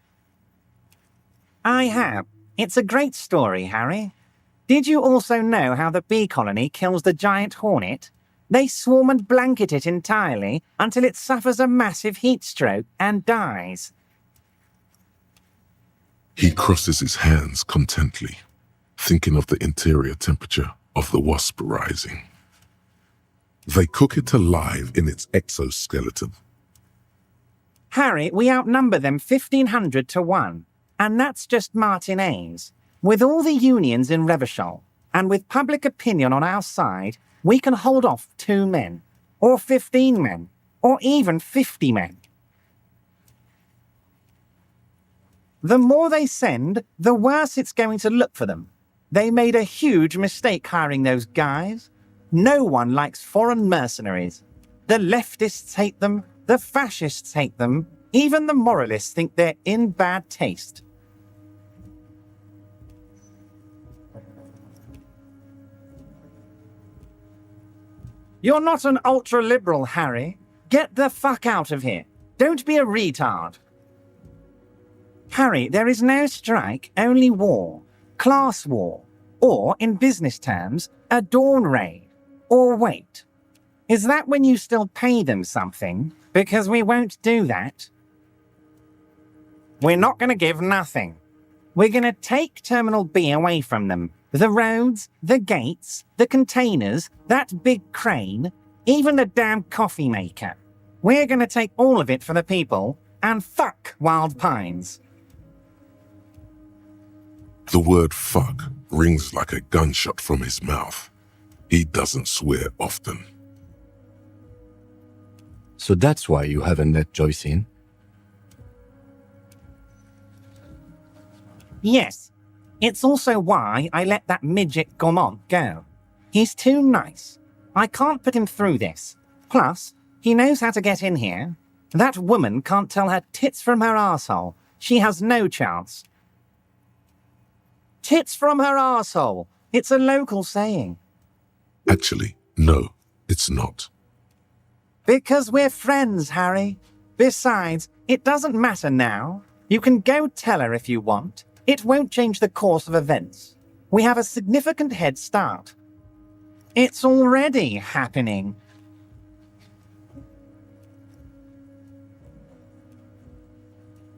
I have. It's a great story, Harry. Did you also know how the bee colony kills the giant hornet? They swarm and blanket it entirely until it suffers a massive heat stroke and dies. He crosses his hands contently, thinking of the interior temperature of the wasp rising. They cook it alive in its exoskeleton. Harry, we outnumber them 1,500 to 1, and that's just Martinez. With all the unions in Revachol, and with public opinion on our side, we can hold off 2 men, or 15 men, or even 50 men. The more they send, the worse it's going to look for them. They made a huge mistake hiring those guys. No one likes foreign mercenaries. The leftists hate them, the fascists hate them, even the moralists think they're in bad taste. You're not an ultra-liberal, Harry. Get the fuck out of here. Don't be a retard. Harry, there is no strike, only war. Class war. Or, in business terms, a dawn raid. Or wait. Is that when you still pay them something? Because we won't do that. We're not going to give nothing. We're going to take Terminal B away from them. The roads, the gates, the containers, that big crane, even the damn coffee maker. We're going to take all of it for the people, and fuck Wild Pines. The word fuck rings like a gunshot from his mouth. He doesn't swear often. So that's why you haven't let Joyce in? Yes. It's also why I let that midget Gaumont go. He's too nice. I can't put him through this. Plus, he knows how to get in here. That woman can't tell her tits from her arsehole. She has no chance. Tits from her arsehole. It's a local saying. Actually, no, it's not. Because we're friends, Harry. Besides, it doesn't matter now. You can go tell her if you want. It won't change the course of events. We have a significant head start. It's already happening.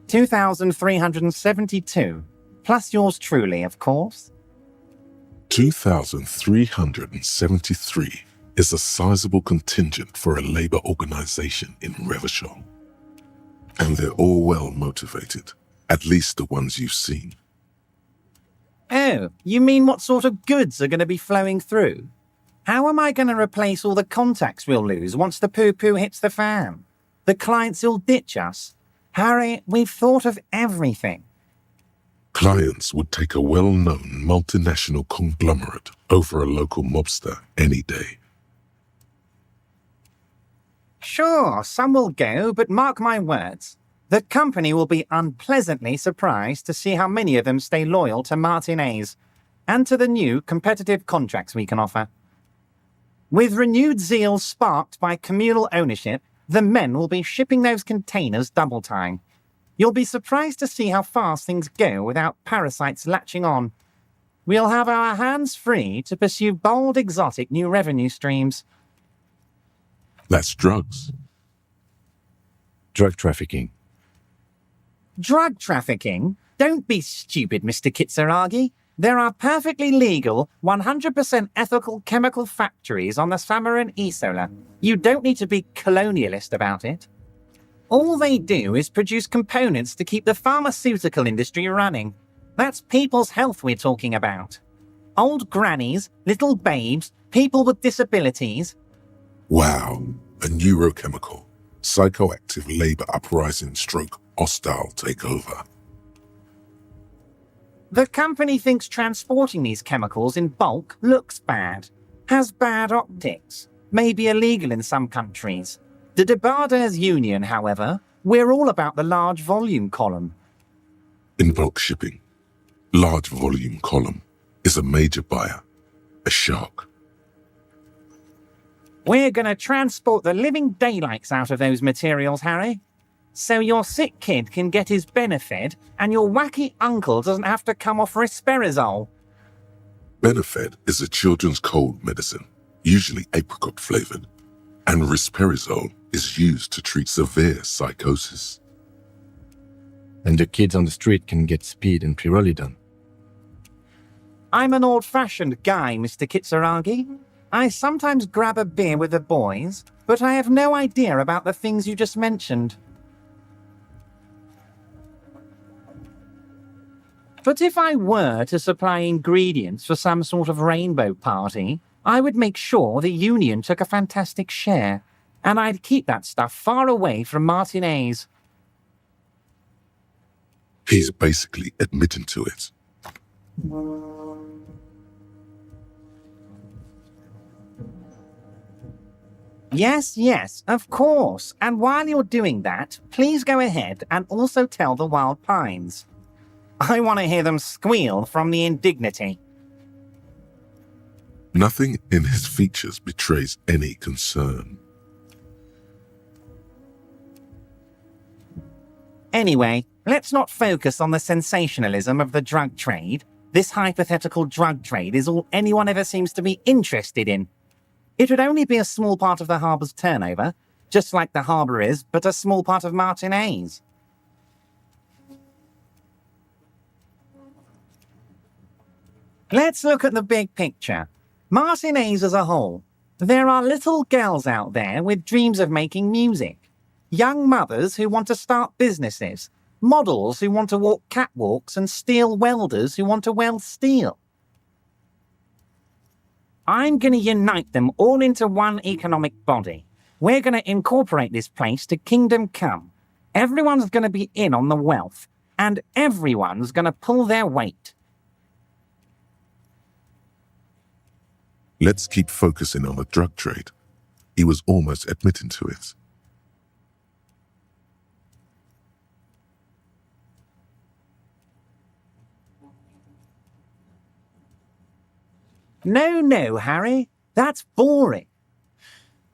$2,372, plus yours truly, of course. 2,373 is a sizable contingent for a labor organization in Revachol. And they're all well motivated, at least the ones you've seen. Oh, you mean what sort of goods are going to be flowing through? How am I going to replace all the contacts we'll lose once the poo-poo hits the fan? The clients will ditch us. Harry, we've thought of everything. Clients would take a well-known multinational conglomerate over a local mobster any day. Sure, some will go, but mark my words. The company will be unpleasantly surprised to see how many of them stay loyal to Martinez and to the new competitive contracts we can offer. With renewed zeal sparked by communal ownership, the men will be shipping those containers double time. You'll be surprised to see how fast things go without parasites latching on. We'll have our hands free to pursue bold, exotic new revenue streams. That's drugs. Drug trafficking. Drug trafficking? Don't be stupid, Mr. Kitsuragi. There are perfectly legal, 100% ethical chemical factories on the Samaran Isola. You don't need to be colonialist about it. All they do is produce components to keep the pharmaceutical industry running. That's people's health we're talking about. Old grannies, little babes, people with disabilities. Wow, a neurochemical, psychoactive labor uprising stroke hostile takeover. The company thinks transporting these chemicals in bulk looks bad, has bad optics, may be illegal in some countries. The Debarders Union, however, we're all about the large volume column. In bulk shipping, large volume column is a major buyer, a shark. We're going to transport the living daylights out of those materials, Harry. So your sick kid can get his Benefed and your wacky uncle doesn't have to come off risperidone. Benefed is a children's cold medicine, usually apricot flavored, and risperidone is used to treat severe psychosis. And the kids on the street can get speed and pyrrolidone. I'm an old-fashioned guy, Mr. Kitsuragi. I sometimes grab a beer with the boys, but I have no idea about the things you just mentioned. But if I were to supply ingredients for some sort of rainbow party, I would make sure the Union took a fantastic share, and I'd keep that stuff far away from Martinez. He's basically admitting to it. Yes, of course. And while you're doing that, please go ahead and also tell the Wild Pines. I want to hear them squeal from the indignity. Nothing in his features betrays any concern. Anyway, let's not focus on the sensationalism of the drug trade. This hypothetical drug trade is all anyone ever seems to be interested in. It would only be a small part of the harbour's turnover, just like the harbour is, but a small part of Martinez. Let's look at the big picture. Martinez as a whole. There are little girls out there with dreams of making music. Young mothers who want to start businesses. Models who want to walk catwalks and steel welders who want to weld steel. I'm going to unite them all into one economic body. We're going to incorporate this place to Kingdom Come. Everyone's going to be in on the wealth, and everyone's going to pull their weight. Let's keep focusing on the drug trade. He was almost admitting to it. No, Harry. That's boring.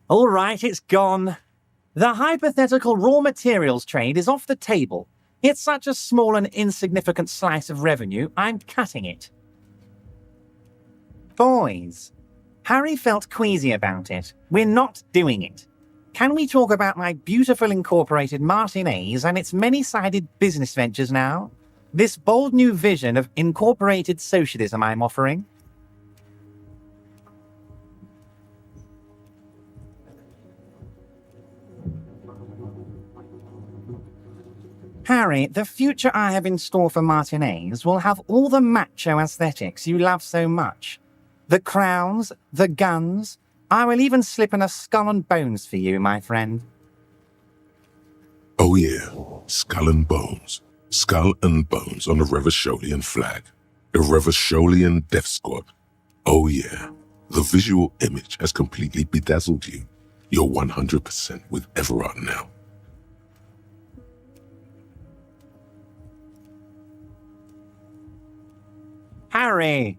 All right, it's gone. The hypothetical raw materials trade is off the table. It's such a small and insignificant slice of revenue, I'm cutting it. Boys, Harry felt queasy about it. We're not doing it. Can we talk about my beautiful incorporated Martinez and its many-sided business ventures now? This bold new vision of incorporated socialism I'm offering? Harry, the future I have in store for Martinez will have all the macho aesthetics you love so much. The crowns, the guns. I will even slip in a skull and bones for you, my friend. Oh yeah, skull and bones. Skull and bones on a Revacholian flag. A Revacholian death squad. Oh yeah, the visual image has completely bedazzled you. You're 100% with Evrart now. Harry,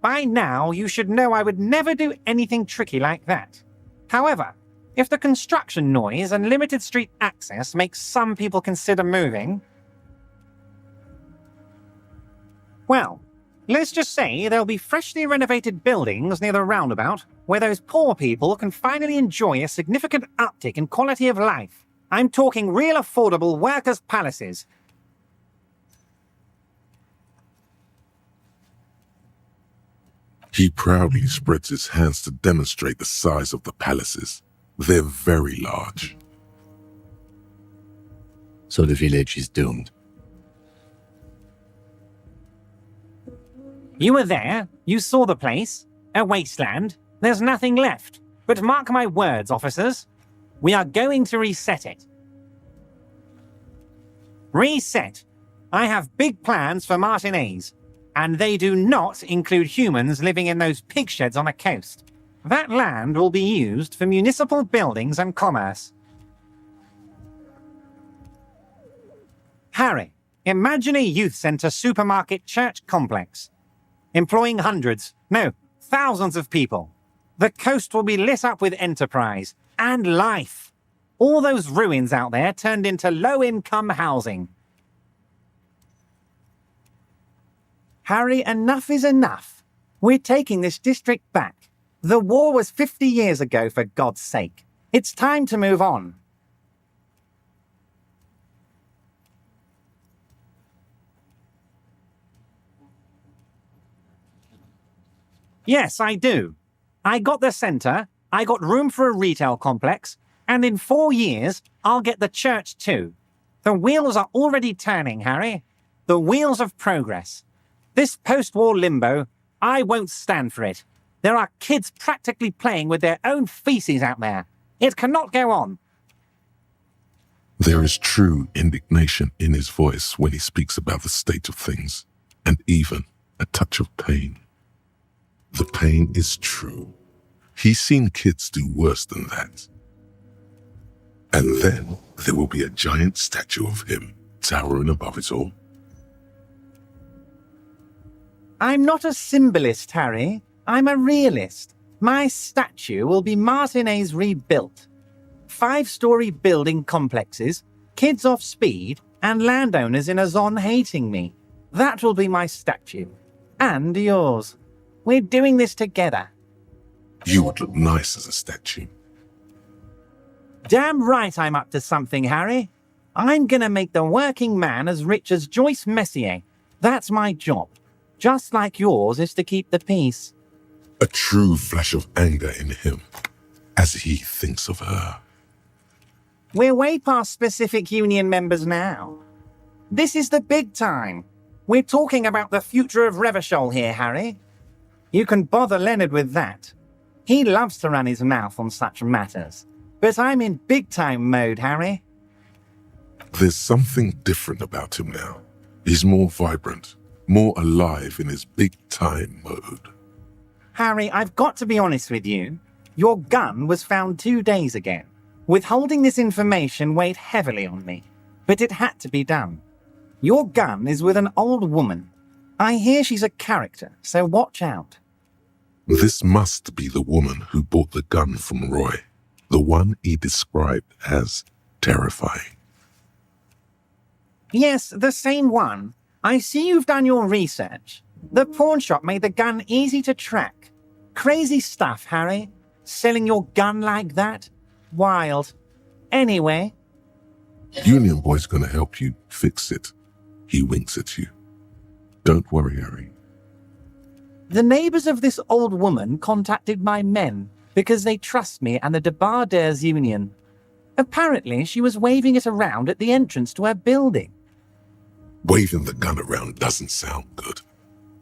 by now you should know I would never do anything tricky like that. However, if the construction noise and limited street access makes some people consider moving, well, let's just say there'll be freshly renovated buildings near the roundabout where those poor people can finally enjoy a significant uptick in quality of life. I'm talking real affordable workers' palaces. He proudly spreads his hands to demonstrate the size of the palaces. They're very large. So the village is doomed. You were there, you saw the place, a wasteland, there's nothing left. But mark my words, officers, we are going to reset it. Reset. I have big plans for Martinez, and they do not include humans living in those pig sheds on the coast. That land will be used for municipal buildings and commerce. Harry, imagine a youth centre supermarket church complex, employing hundreds, no, thousands of people. The coast will be lit up with enterprise and life. All those ruins out there turned into low-income housing. Harry, enough is enough. We're taking this district back. The war was 50 years ago, for God's sake. It's time to move on. Yes, I do. I got the centre, I got room for a retail complex, and in 4 years, I'll get the church too. The wheels are already turning, Harry. The wheels of progress. This post-war limbo, I won't stand for it. There are kids practically playing with their own feces out there. It cannot go on. There is true indignation in his voice when he speaks about the state of things, and even a touch of pain. The pain is true. He's seen kids do worse than that. And then there will be a giant statue of him towering above it all. I'm not a symbolist, Harry. I'm a realist. My statue will be Martinez rebuilt. 5-story building complexes, kids off speed, and landowners in a zone hating me. That will be my statue. And yours. We're doing this together. You would look nice as a statue. Damn right I'm up to something, Harry. I'm gonna make the working man as rich as Joyce Messier. That's my job. Just like yours is to keep the peace. A true flash of anger in him as he thinks of her. We're way past specific union members now. This is the big time. We're talking about the future of Revachol here, Harry. You can bother Leonard with that. He loves to run his mouth on such matters. But I'm in big-time mode, Harry. There's something different about him now. He's more vibrant, more alive in his big-time mode. Harry, I've got to be honest with you. Your gun was found 2 days ago. Withholding this information weighed heavily on me, but it had to be done. Your gun is with an old woman. I hear she's a character, so watch out. This must be the woman who bought the gun from Roy, the one he described as terrifying. Yes, the same one. I see you've done your research. The pawn shop made the gun easy to track. Crazy stuff, Harry. Selling your gun like that? Wild. Anyway. Union Boy's gonna help you fix it. He winks at you. Don't worry, Harry. The neighbours of this old woman contacted my men because they trust me and the Debarders Union. Apparently, she was waving it around at the entrance to her building. Waving the gun around doesn't sound good.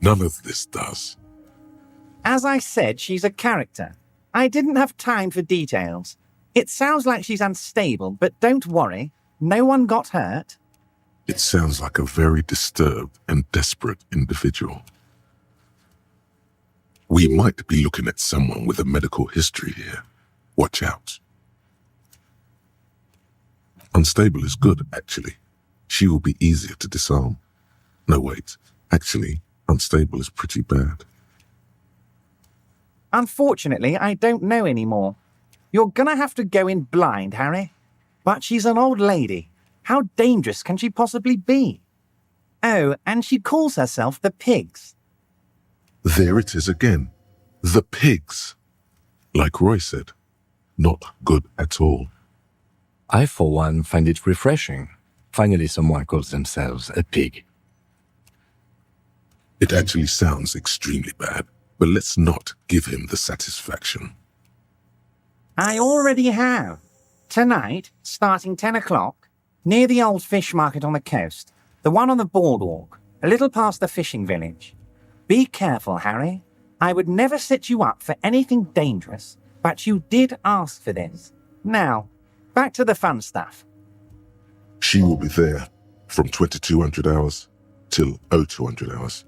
None of this does. As I said, she's a character. I didn't have time for details. It sounds like she's unstable, but don't worry. No one got hurt. It sounds like a very disturbed and desperate individual. We might be looking at someone with a medical history here. Watch out. Unstable is good, actually. She will be easier to disarm. No, wait. Actually, unstable is pretty bad. Unfortunately, I don't know anymore. You're gonna have to go in blind, Harry. But she's an old lady. How dangerous can she possibly be? Oh, and she calls herself the Pigs. There it is again. The pigs. Like Roy said, not good at all. I, for one, find it refreshing. Finally, someone calls themselves a pig. It actually sounds extremely bad, but let's not give him the satisfaction. I already have. Tonight, starting 10 o'clock, near the old fish market on the coast, the one on the boardwalk, a little past the fishing village. Be careful, Harry. I would never set you up for anything dangerous, but you did ask for this. Now, back to the fun stuff. She will be there from 2200 hours till 0200 hours.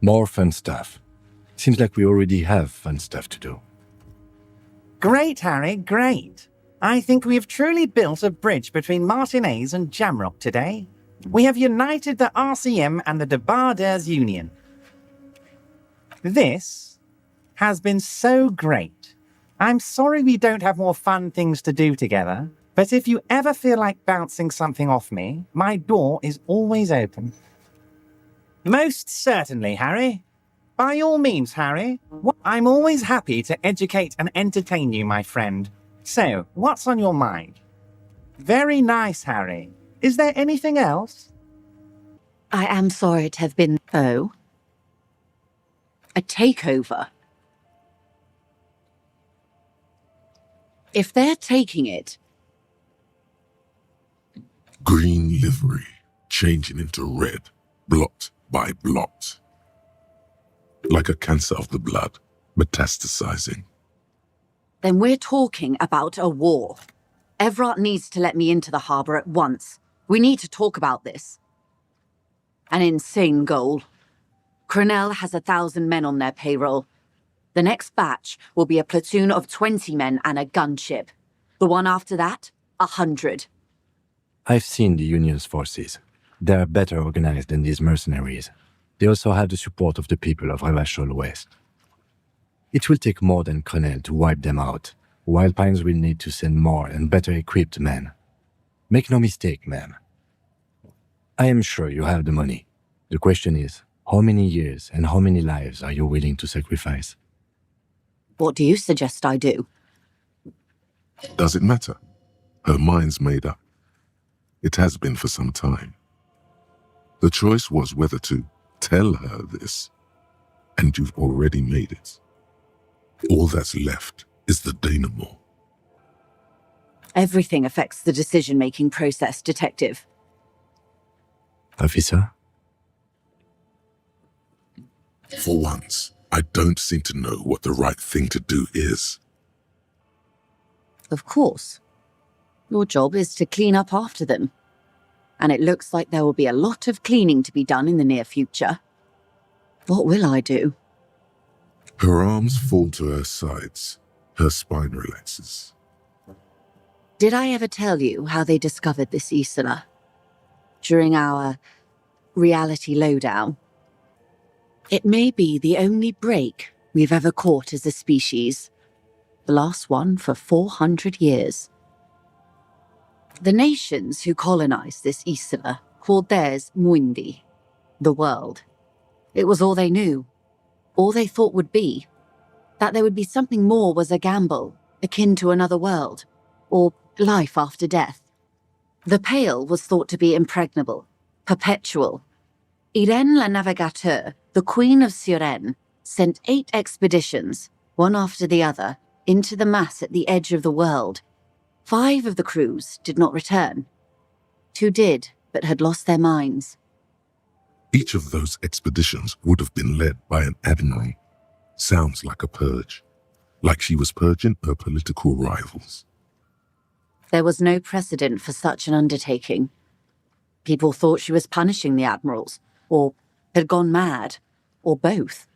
More fun stuff. Seems like we already have fun stuff to do. Great, Harry, great. I think we have truly built a bridge between Martinez and Jamrock today. We have united the RCM and the Debarders Union. This has been so great. I'm sorry we don't have more fun things to do together, but if you ever feel like bouncing something off me, my door is always open. Most certainly, Harry. By all means, Harry. I'm always happy to educate and entertain you, my friend. So, what's on your mind? Very nice, Harry. Is there anything else? I am sorry to have been, though. A takeover. If they're taking it... Green livery, changing into red, blot by blot. Like a cancer of the blood, metastasizing. Then we're talking about a war. Evrart needs to let me into the harbour at once. We need to talk about this. An insane goal. Crenell has 1,000 men on their payroll. The next batch will be a platoon of 20 men and a gunship. The one after that, 100. I've seen the Union's forces. They're better organized than these mercenaries. They also have the support of the people of Revachol West. It will take more than Crenel to wipe them out. Wild Pines will need to send more and better equipped men. Make no mistake, ma'am. I am sure you have the money. The question is, how many years and how many lives are you willing to sacrifice? What do you suggest I do? Does it matter? Her mind's made up. It has been for some time. The choice was whether to tell her this, and you've already made it. All that's left is the denouement. Everything affects the decision-making process, Detective. Officer? For once, I don't seem to know what the right thing to do is. Of course. Your job is to clean up after them. And it looks like there will be a lot of cleaning to be done in the near future. What will I do? Her arms fall to her sides. Her spine relaxes. Did I ever tell you how they discovered this Isola? During our reality lowdown? It may be the only break we've ever caught as a species. The last one for 400 years. The nations who colonized this Isola called theirs Mundi, the world. It was all they knew, all they thought would be. That there would be something more was a gamble, akin to another world, or life after death. The Pale was thought to be impregnable, perpetual. Irene la Navigateur, the Queen of Suren, sent 8 expeditions, one after the other, into the mass at the edge of the world. 5 of the crews did not return. 2 did, but had lost their minds. Each of those expeditions would have been led by an admiral. Sounds like a purge. Like she was purging her political rivals. There was no precedent for such an undertaking. People thought she was punishing the admirals, or had gone mad, or both.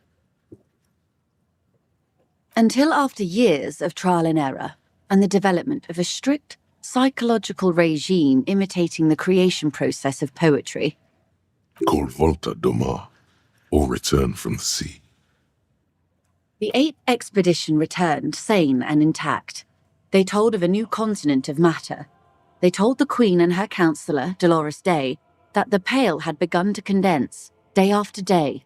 Until after years of trial and error, and the development of a strict psychological regime imitating the creation process of poetry. Called Volta Domar, or Return from the Sea. The 8th expedition returned sane and intact. They told of a new continent of matter. They told the Queen and her counsellor, Dolores Day, that the Pale had begun to condense, day after day,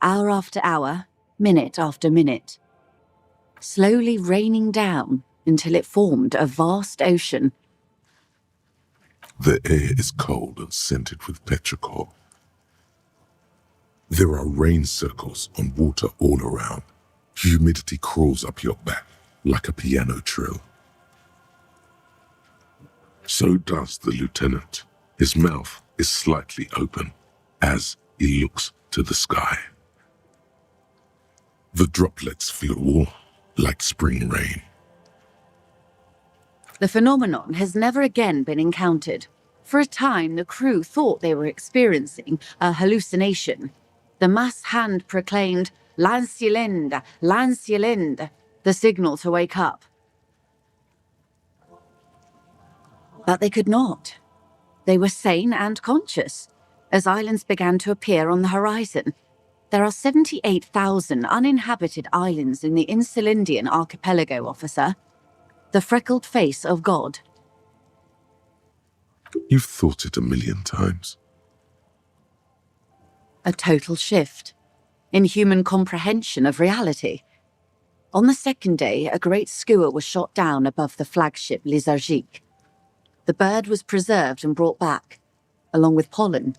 hour after hour, minute after minute, slowly raining down until it formed a vast ocean. The air is cold and scented with petrichor. There are rain circles on water all around. Humidity crawls up your back like a piano trill. So does the lieutenant. His mouth is slightly open as he looks to the sky. The droplets feel warm like spring rain. The phenomenon has never again been encountered. For a time, the crew thought they were experiencing a hallucination. The mass hand proclaimed, "Lancielend, Lancielend," the signal to wake up. But they could not. They were sane and conscious, as islands began to appear on the horizon. There are 78,000 uninhabited islands in the Insulindian archipelago, officer. The freckled face of God. You've thought it a million times. A total shift in human comprehension of reality. On the second day, a great skua was shot down above the flagship Lizargique. The bird was preserved and brought back, along with pollen.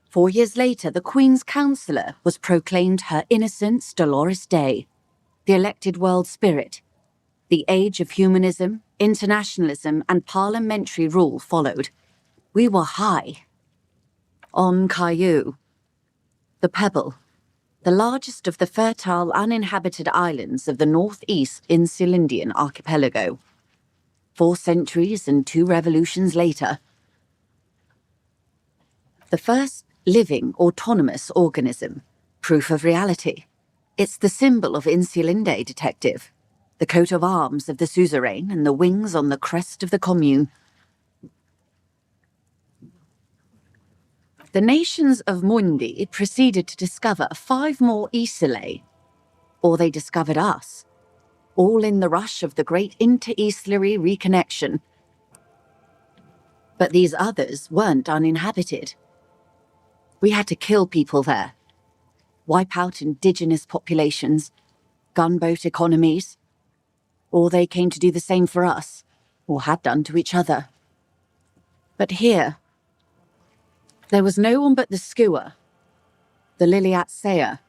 4 years later, the Queen's counsellor was proclaimed Her Innocence Dolores Day, the elected world spirit. The age of humanism, internationalism, and parliamentary rule followed. We were high. On Caillou, the Pebble, the largest of the fertile uninhabited islands of the northeast Insulindian archipelago. 4 centuries and 2 revolutions later. The first living autonomous organism, proof of reality. It's the symbol of Insulinde, Detective. The coat of arms of the suzerain and the wings on the crest of the commune. The nations of Mundi proceeded to discover 5 more Isolae. Or they discovered us, all in the rush of the great inter-eastlery reconnection. But these others weren't uninhabited. We had to kill people there, wipe out indigenous populations, gunboat economies. Or they came to do the same for us, or had done to each other. But here, there was no one but the Skua, the Liliat Seya,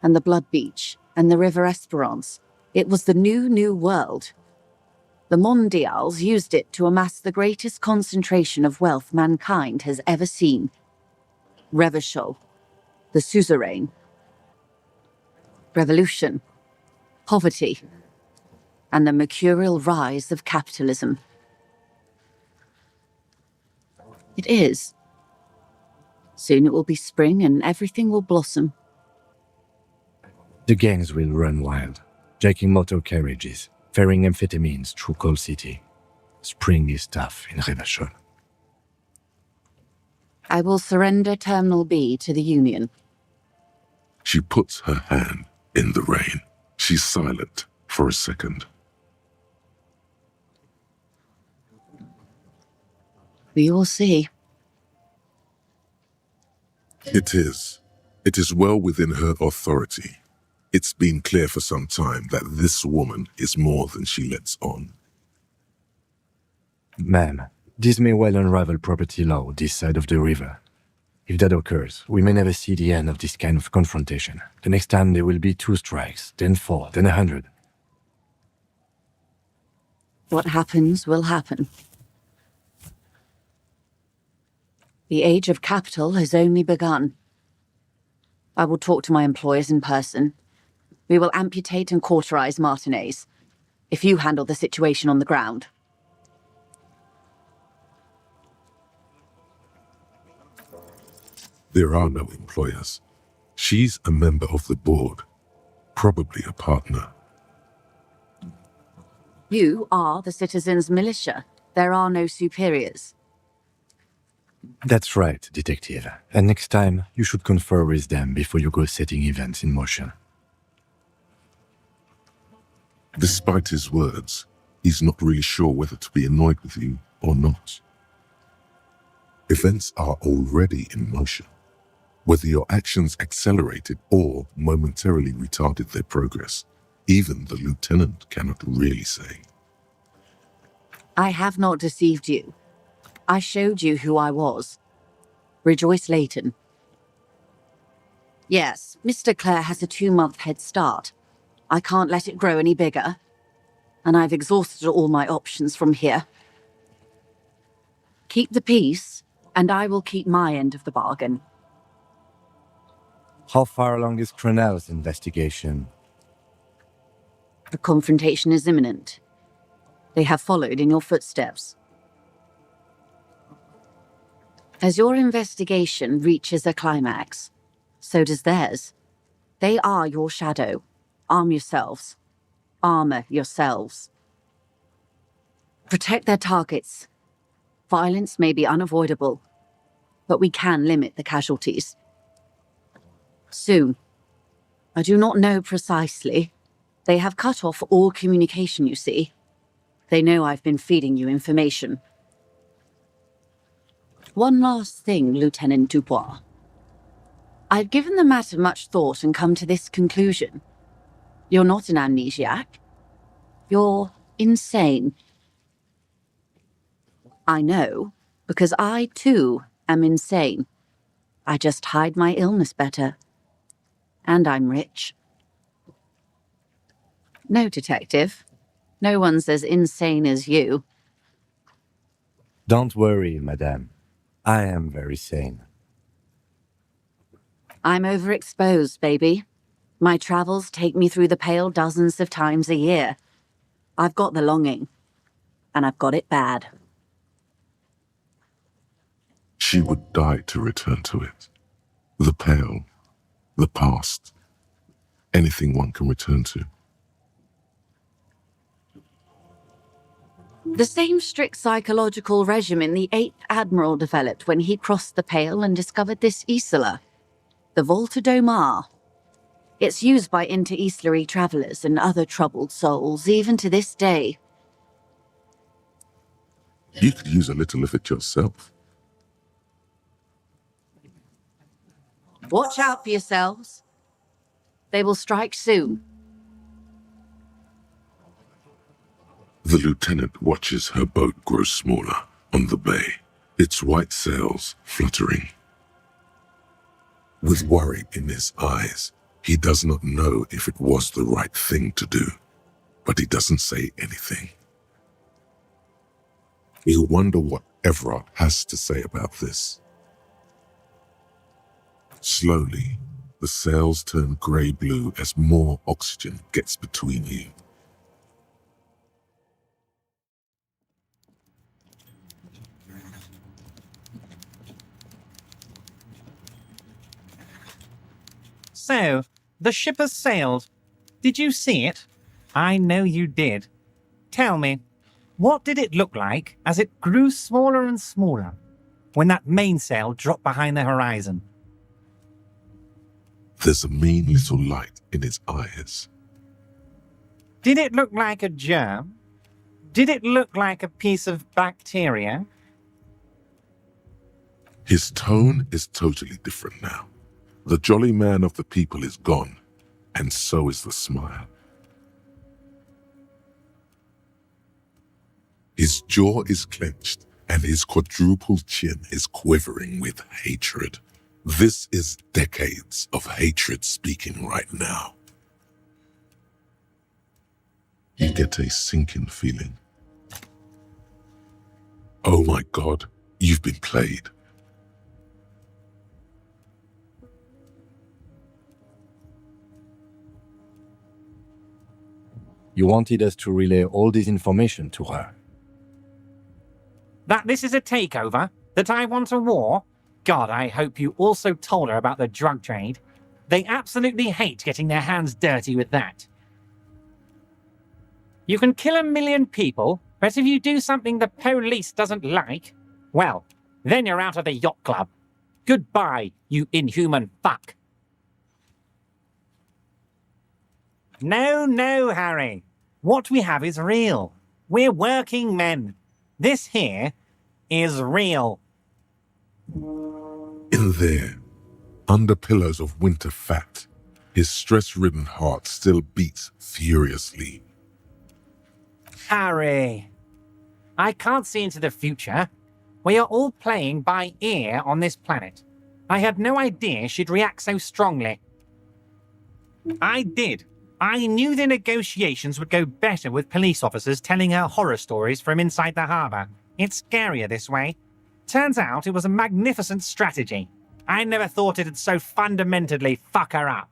and the Blood Beach, and the River Esperance. It was the new world. The Mondials used it to amass the greatest concentration of wealth mankind has ever seen. Revachol, the suzerain. Revolution, poverty, and the mercurial rise of capitalism. It is. Soon it will be spring and everything will blossom. The gangs will run wild, jacking motor carriages, ferrying amphetamines through Coal City. Spring is tough in Revachol. I will surrender Terminal B to the Union. She puts her hand in the rain. She's silent for a second. We will see. It is. It is well within her authority. It's been clear for some time that this woman is more than she lets on. Ma'am, this may well unravel property law this side of the river. If that occurs, we may never see the end of this kind of confrontation. The next time there will be 2 strikes, then 4, then 100. What happens will happen. The age of capital has only begun. I will talk to my employers in person. We will amputate and cauterize Martinez, if you handle the situation on the ground. There are no employers. She's a member of the board, probably a partner. You are the citizens' militia. There are no superiors. That's right, Detective. And next time, you should confer with them before you go setting events in motion. Despite his words, he's not really sure whether to be annoyed with you or not. Events are already in motion. Whether your actions accelerated or momentarily retarded their progress, even the lieutenant cannot really say. I have not deceived you. I showed you who I was. Rejoice Layton. Yes, Mr. Claire has a 2-month head start. I can't let it grow any bigger. And I've exhausted all my options from here. Keep the peace, and I will keep my end of the bargain. How far along is Cronell's investigation? The confrontation is imminent. They have followed in your footsteps. As your investigation reaches a climax, so does theirs. They are your shadow. Arm yourselves. Armor yourselves. Protect their targets. Violence may be unavoidable, but we can limit the casualties. Soon. I do not know precisely. They have cut off all communication, you see. They know I've been feeding you information. One last thing, Lieutenant Dubois. I've given the matter much thought and come to this conclusion. You're not an amnesiac. You're insane. I know, because I, too, am insane. I just hide my illness better. And I'm rich. No, Detective. No one's as insane as you. Don't worry, madame. I am very sane. I'm overexposed, baby. My travels take me through the Pale dozens of times a year. I've got the longing. And I've got it bad. She would die to return to it. The Pale, the past, anything one can return to. The same strict psychological regimen the 8th Admiral developed when he crossed the Pale and discovered this Isola, the Volta do Mar. It's used by inter-easterly travelers and other troubled souls, even to this day. You could use a little of it yourself. Watch out for yourselves. They will strike soon. The lieutenant watches her boat grow smaller on the bay, its white sails fluttering. With worry in his eyes, he does not know if it was the right thing to do, but he doesn't say anything. He'll wonder what Evrart has to say about this. Slowly, the sails turn grey-blue as more oxygen gets between you. So, the ship has sailed. Did you see it? I know you did. Tell me, what did it look like as it grew smaller and smaller when that mainsail dropped behind the horizon? There's a mean little light in his eyes. Did it look like a germ? Did it look like a piece of bacteria? His tone is totally different now. The jolly man of the people is gone, and so is the smile. His jaw is clenched, and his quadruple chin is quivering with hatred. This is decades of hatred speaking right now. You get a sinking feeling. Oh my God, you've been played. You wanted us to relay all this information to her. That this is a takeover? That I want a war? God, I hope you also told her about the drug trade. They absolutely hate getting their hands dirty with that. You can kill 1 million people, but if you do something the police doesn't like, well, then you're out of the yacht club. Goodbye, you inhuman fuck. No, Harry. What we have is real. We're working men. This here is real. In there, under pillows of winter fat, his stress-ridden heart still beats furiously. Harry, I can't see into the future. We are all playing by ear on this planet. I had no idea she'd react so strongly. I did. I knew the negotiations would go better with police officers telling her horror stories from inside the harbour. It's scarier this way. Turns out it was a magnificent strategy. I never thought it'd so fundamentally fuck her up.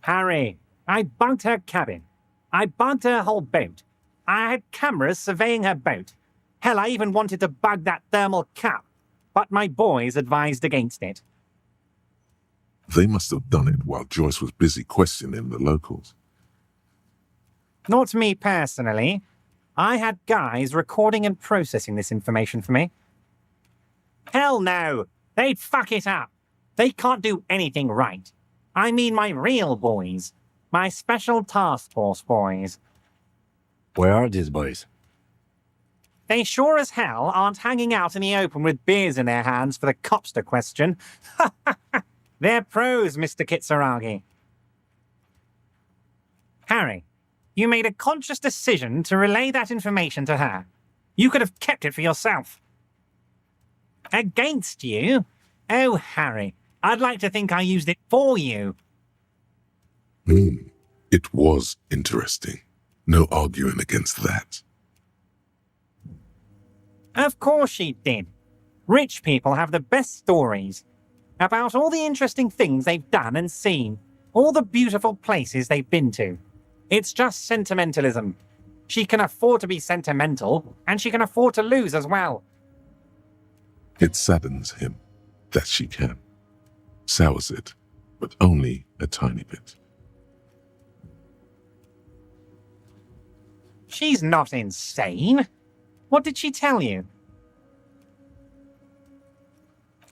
Harry, I bugged her cabin. I bugged her whole boat. I had cameras surveying her boat. Hell, I even wanted to bug that thermal cap, but my boys advised against it. They must have done it while Joyce was busy questioning the locals. Not me personally. I had guys recording and processing this information for me. Hell no! They'd fuck it up. They can't do anything right. I mean my real boys. My special task force boys. Where are these boys? They sure as hell aren't hanging out in the open with beers in their hands for the cops to question. They're pros, Mr. Kitsuragi. Harry, you made a conscious decision to relay that information to her. You could have kept it for yourself. Against you? Oh, Harry, I'd like to think I used it for you. It was interesting. No arguing against that. Of course she did. Rich people have the best stories about all the interesting things they've done and seen, all the beautiful places they've been to. It's just sentimentalism. She can afford to be sentimental, and she can afford to lose as well. It saddens him that she can. Sours it, but only a tiny bit. She's not insane. What did she tell you?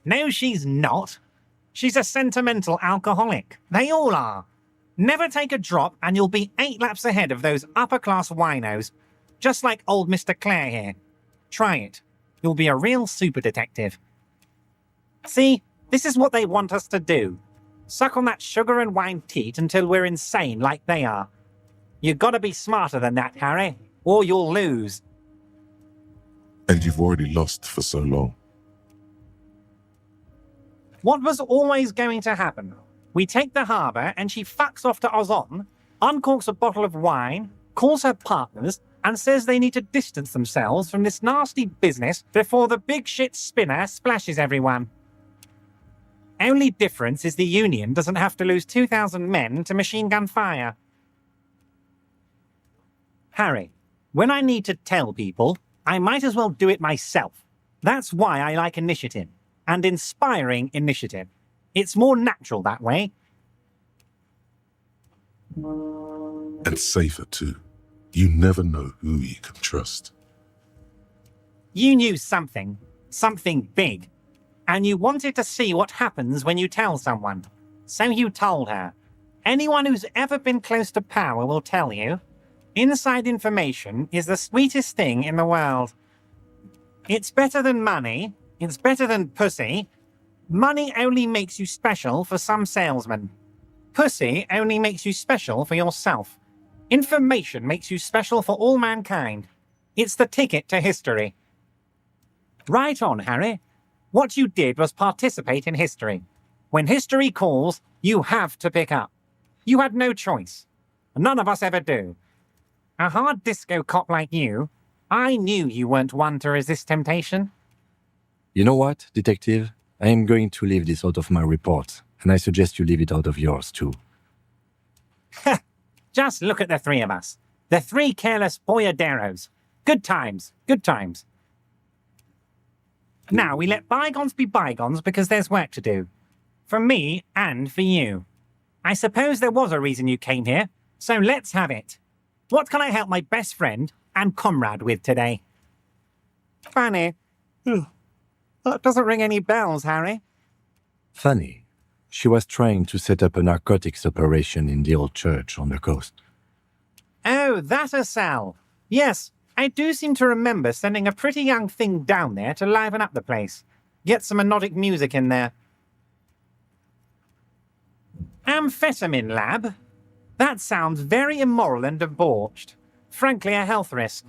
No, she's not. She's a sentimental alcoholic. They all are. Never take a drop and you'll be 8 laps ahead of those upper-class winos. Just like old Mr. Claire here. Try it. You'll be a real super detective. See, this is what they want us to do. Suck on that sugar and wine teat until we're insane like they are. You gotta be smarter than that, Harry, or you'll lose. And you've already lost for so long. What was always going to happen? We take the harbour and she fucks off to Ozon, uncorks a bottle of wine, calls her partners, and says they need to distance themselves from this nasty business before the big shit spinner splashes everyone. Only difference is the Union doesn't have to lose 2,000 men to machine gun fire. Harry, when I need to tell people, I might as well do it myself. That's why I like initiative, and inspiring initiative. It's more natural that way. And safer too. You never know who you can trust. You knew something big, and you wanted to see what happens when you tell someone. So you told her. Anyone who's ever been close to power will tell you. Inside information is the sweetest thing in the world. It's better than money. It's better than pussy. Money only makes you special for some salesmen. Pussy only makes you special for yourself. Information makes you special for all mankind. It's the ticket to history. Right on, Harry. What you did was participate in history. When history calls, you have to pick up. You had no choice. None of us ever do. A hard disco cop like you, I knew you weren't one to resist temptation. You know what, detective? I am going to leave this out of my report, and I suggest you leave it out of yours too. Just look at the 3 of us. The 3 careless boyaderos. Good times, good times. Now we let bygones be bygones because there's work to do. For me and for you. I suppose there was a reason you came here, so let's have it. What can I help my best friend and comrade with today? Funny. That doesn't ring any bells, Harry. Funny. She was trying to set up a narcotics operation in the old church on the coast. Oh, that a cell. Yes, I do seem to remember sending a pretty young thing down there to liven up the place. Get some melodic music in there. Amphetamine lab? That sounds very immoral and debauched. Frankly, a health risk.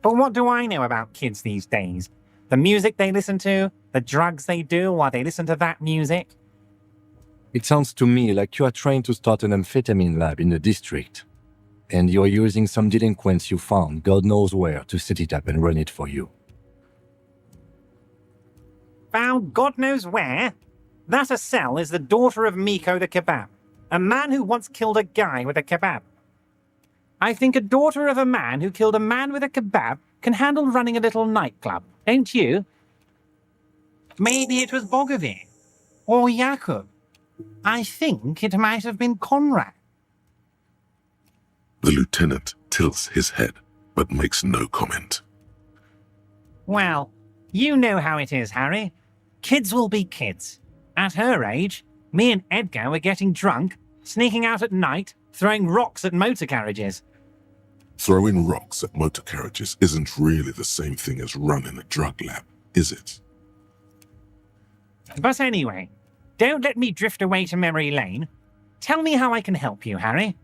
But what do I know about kids these days? The music they listen to, the drugs they do while they listen to that music? It sounds to me like you are trying to start an amphetamine lab in the district. And you're using some delinquents you found God knows where to set it up and run it for you. Found God knows where? That a cell is the daughter of Miko the kebab, a man who once killed a guy with a kebab. I think a daughter of a man who killed a man with a kebab can handle running a little nightclub, don't you? Maybe it was Bogovir. Or Jakub. I think it might have been Conrad. The lieutenant tilts his head, but makes no comment. Well, you know how it is, Harry. Kids will be kids. At her age, me and Edgar were getting drunk, sneaking out at night, throwing rocks at motor carriages. Throwing rocks at motor carriages isn't really the same thing as running a drug lab, is it? But anyway, don't let me drift away to memory lane. Tell me how I can help you, Harry.